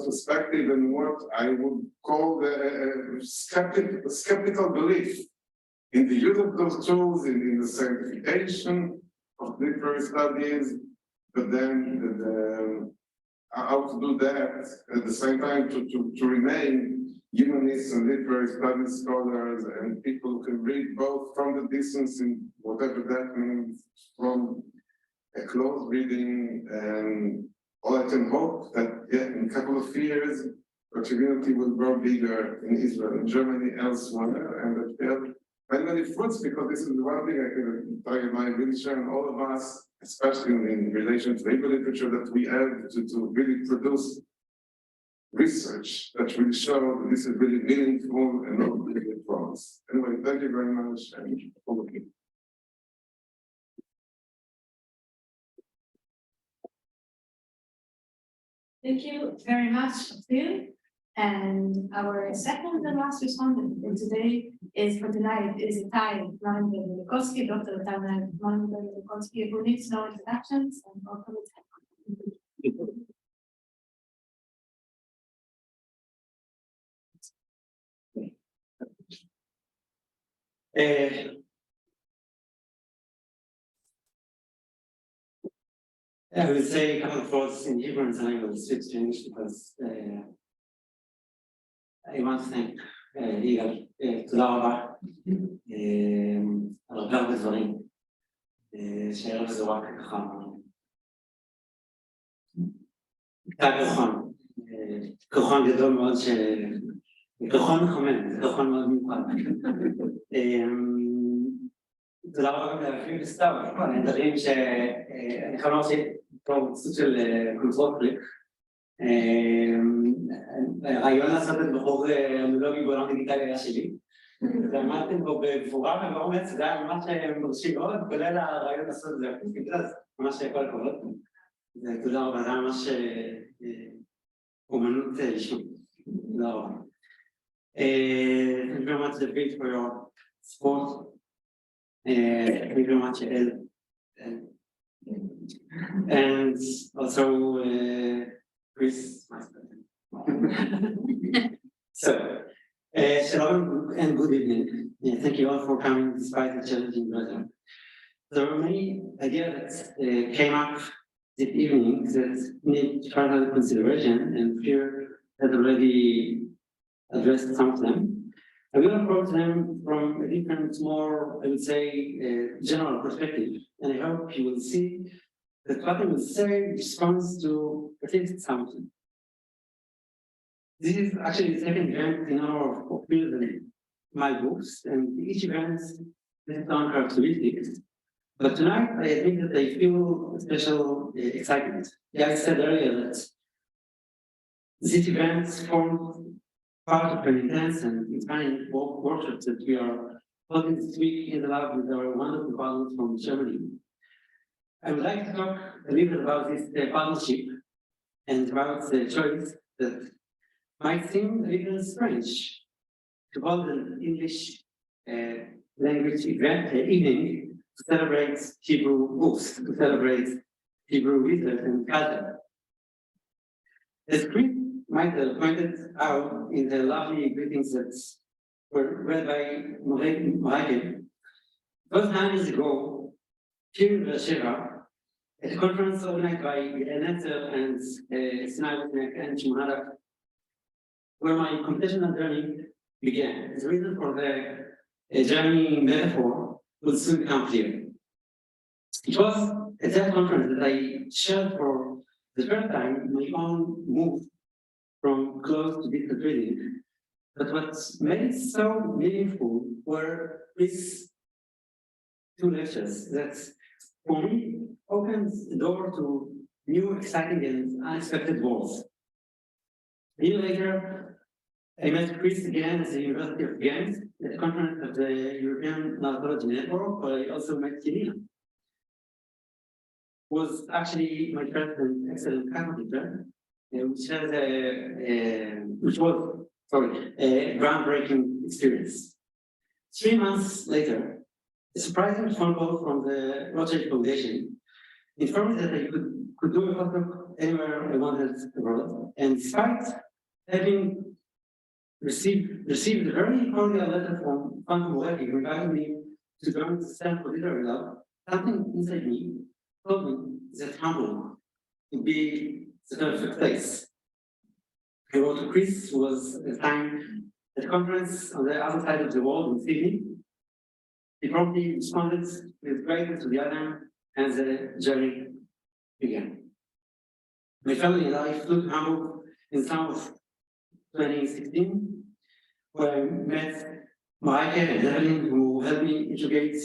perspective and what I would call the skeptical belief in the use of those tools, in the sanctification of literary studies, but then how to do that at the same time to remain humanists and literary studies scholars and people who can read both from the distance in whatever that means, from a close reading, and all I can hope that in a couple of years, the community will grow bigger in Israel, in Germany, elsewhere, and that we have many fruits, because this is one thing I can tell you, I really share in all of us, especially in relation to Hebrew literature, that we have to really produce research that will show that this is really meaningful and not really promise. Anyway, thank you very much, and all of you. Thank you very much, Phil. And our second and last respondent for today is for tonight is Itai, Merinberg-Milikoski, Dr. Itai Merinberg-Milikoski, who needs no introductions, and welcome Itai. I will say a couple of words in Hebrew and then I will switch to English because I want to thank Yigal, תודה רבה על הרבה דברים שהערב הזה רק ככה כרחון גדול מאוד כרחון מחמם, זה כרחון מאוד מיוחד. תודה רבה גם להביא בסתיו, דברים שאני חייב לומר שפה סוג של קונטרול. הרעיון לעשות את בחור המולוגי בעולם דיגיטלי היה שלי, ועמדתם בו בגבורה ובאומץ, זה היה ממש מרשים מאוד, כולל הרעיון לעשות את זה אקוסטי, אז ממש כל הכבוד. תודה רבה, זה היה ממש אומנות אישית. תודה רבה. Thank you very much, David, for your support. Thank you very much, Yael. And also Chris. So, shalom and good evening. Thank you all for coming despite the challenging weather. There were many ideas that came up this evening that need further consideration, and Fear has already addressed some of them. I will approach them from a different, more, I would say, general perspective, and I hope you will see that what I will say responds to at least something. This is actually the second event in honor of Ophir and my books, and each event has its own characteristics. But tonight, I admit that I feel a special excitement. I said earlier that this event formed part of an intense and inspiring workshop that we are holding this week in the lab with our wonderful partners from Germany. I would like to talk a little about this partnership and about the choice that might seem a little strange to hold an English language event evening to celebrate Hebrew books, to celebrate Hebrew research and culture. As Chris might have pointed out in the lovely greetings that were read by Negev, 9 years ago, here in Beersheba, at a conference organized by Yael and Sinai and Shmonada, where my computational journey began. The reason for the journey metaphor will soon become clear. It was at that conference that I shared for the first time my own move from close to distant reading. But what made it so meaningful were these two lectures that, for me, opens the door to new, exciting, and unexpected worlds. A year later, I met Chris again at the University of Ghent at the conference of the European Narratology Network, where I also met Kehila, who was actually my first and excellent faculty, which was a groundbreaking experience. 3 months later, a surprising phone call from the Rothschild Foundation informed me that I could do a postdoc anywhere I wanted abroad, and despite having received a very cordial letter from Frank Moretti inviting me to join the Stanford Literary Lab, something inside me told me that Hamburg would be the perfect place. I wrote to Chris, who was at the time at a conference on the other side of the world in Sydney. He promptly responded with great enthusiasm, and the journey began. My family and I flew to Hamburg in summer of 2016, where I met Maike and Evelyn, who helped me integrate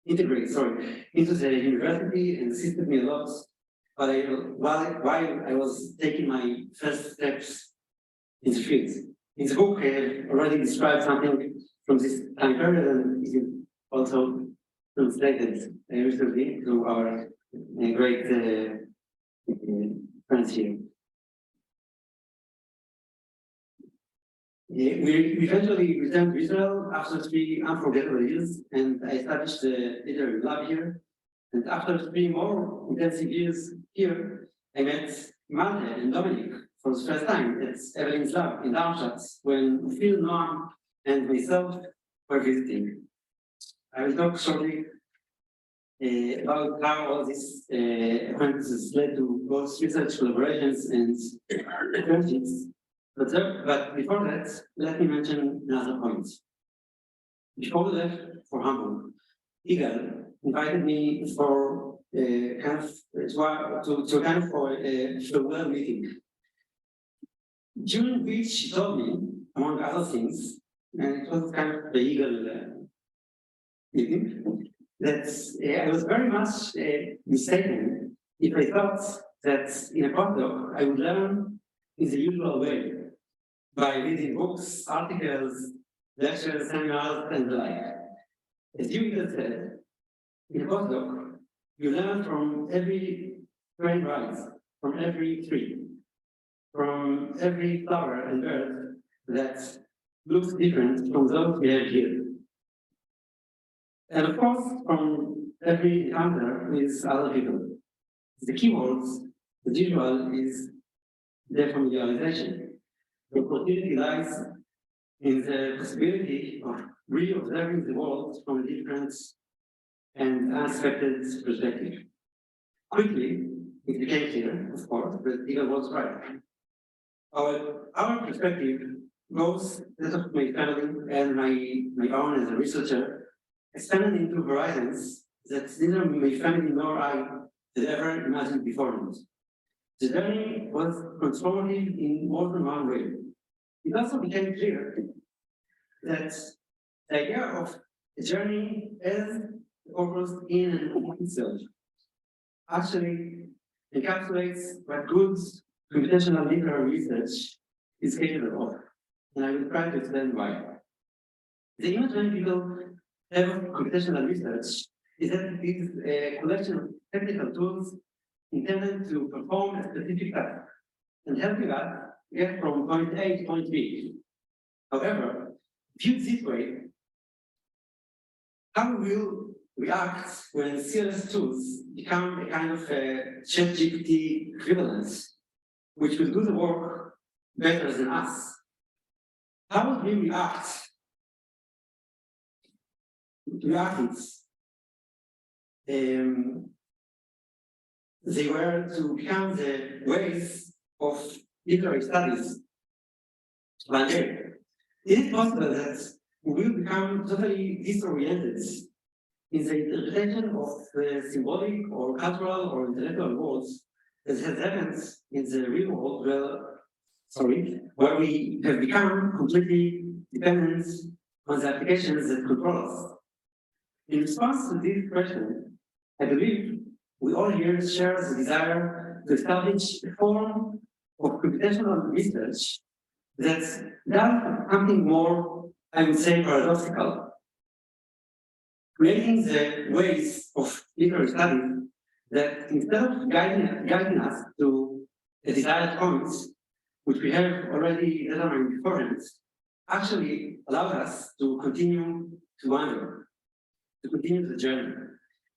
into the university and assisted me a lot while I was taking my first steps in the field. In the book, I have already described something from this time period, and it is also translated recently to our great friends here. We eventually returned to Israel after 3 unforgettable years, and I established the literary lab here. And after 3 more intensive years here, I met Malte and Dominic for the first time at Evelyn's lab in Darmstadt, when Ophir, Noam, and myself were visiting. I will talk shortly about how all these acquaintances led to both research collaborations and friendships. But before that, let me mention another point. Before we left for Hamburg, Yigal invited me for a farewell meeting, during which she told me, among other things, and it was kind of the Yigal meeting, that I was very much mistaken if I thought that in a postdoc I would learn in the usual way, by reading books, articles, lectures, seminars, and the like. As you said, in a postdoc, you learn from every train ride, from every tree, from every flower and bird that looks different from those we have here. And of course, from every encounter with other people. The keywords, as usual, is defamiliarization. The opportunity lies in the possibility of re-observing the world from a different and unexpected perspective. Quickly, it became clear, of course, that Yigal was right. Our perspective, both that of my family and my own as a researcher, expanded into horizons that neither my family nor I had ever imagined beforehand. The journey was transformative in more than one way. It also became clear that the idea of a journey as purpose in and of itself actually encapsulates what good computational literary research is capable of, and I will try to explain why. The image many people have of computational research is that it is a collection of technical tools intended to perform a specific task and helping us get from point A to point B. However, viewed this way, how will we act when CLS tools become a kind of ChatGPT equivalence, which will do the work better than us? How will we react to it? They were to become the ways of literary studies. But is it possible that we will become totally disoriented in the interpretation of symbolic or cultural or intellectual words that has happened in the real world where we have become completely dependent on the applications that control us? In response to this question, I believe we all here share the desire to establish a form of computational research that does something more, I would say, paradoxical, creating the ways of literary study that instead of guiding us to a desired point, which we have already determined beforehand, actually allow us to continue to wander, to continue the journey.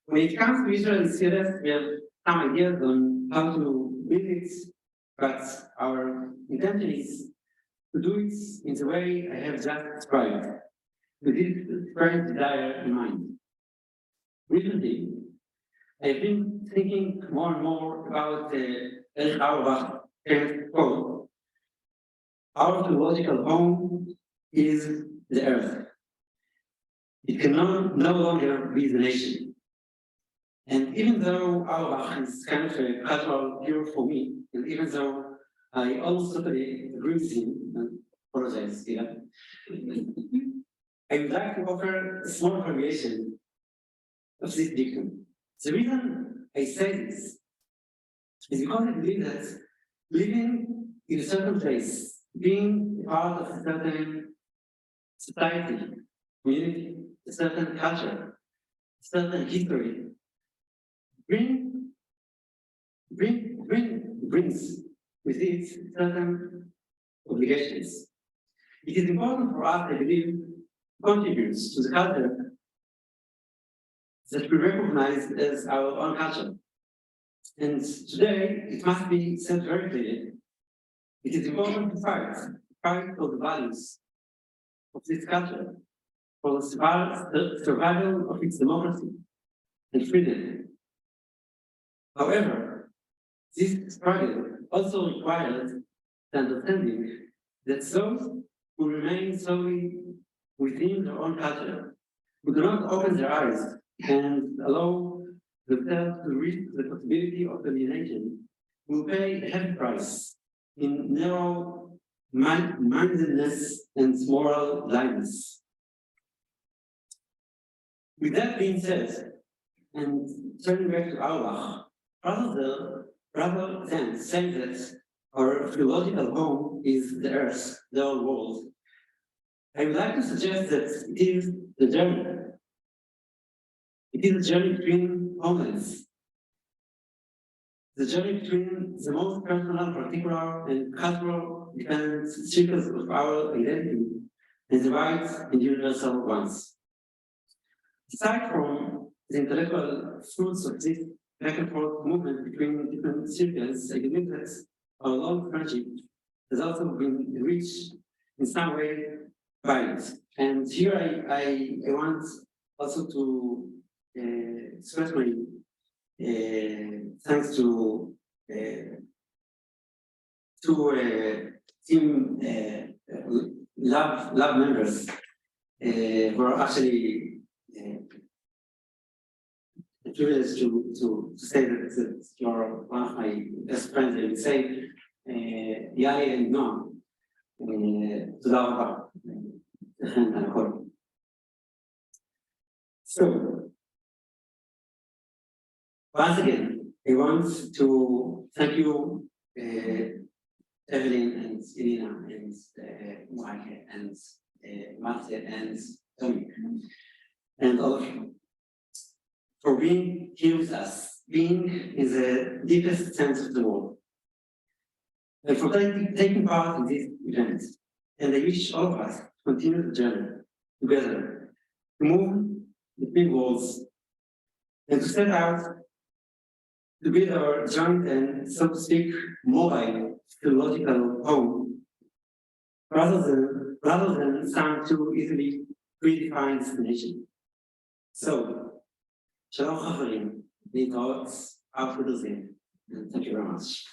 When it comes to Israel and CLS, we have some ideas on how to build it, but our intention is to do it in the way I have just described, with this current desire in mind. Recently, I've been thinking more and more about the Erich Auerbach famous quote our theological home is the earth. It can no longer be the nation. And even though Auerbach is kind of a cultural hero for me, and even though I almost totally agree with him, and apologize here, I would like to offer a small variation of this dictum. The reason I say this is because I believe that living in a certain place, being part of a certain society, community, a certain culture, a certain history, brings with it certain obligations. It is important for us, I believe, to contribute to the culture that we recognize as our own culture. And today, it must be said very clearly, it is important to fight for the values of this culture, for the survival of its democracy and freedom. However, this struggle also requires the understanding that those who remain solely within their own culture, who do not open their eyes and allow themselves to reach the possibility of alienation, will pay a heavy price in narrow mindedness and moral blindness. With that being said, and turning back to Auerbach, rather than saying that our theological home is the earth, the old world, I would like to suggest that it is the journey. It is a journey between homelands. The journey between the most personal, particular, and cultural dependent circles of our identity and the right and universal ones. Aside from the intellectual fruits of this back and forth movement between different circles, I believe that our long friendship has also been enriched in some way by it. And here I want also to express my thanks to team lab members who are actually privileged to say that you're one of my best friends. I would say Yael and Noam. תודה רבה. לכן על הכל. So, once again, I want to thank you, Evelyn and Irina and Mike and Marte and Tommy, and all of you, for being here with us, being in the deepest sense of the word, and for taking part in this event. And I wish all of us to continue the journey together, to move between worlds, and to set out to build our joint and, so to speak, mobile theological home, rather than some too easily predefined destination. So, shalom חברים, להתראות, auf Wiedersehen, and thank you very much.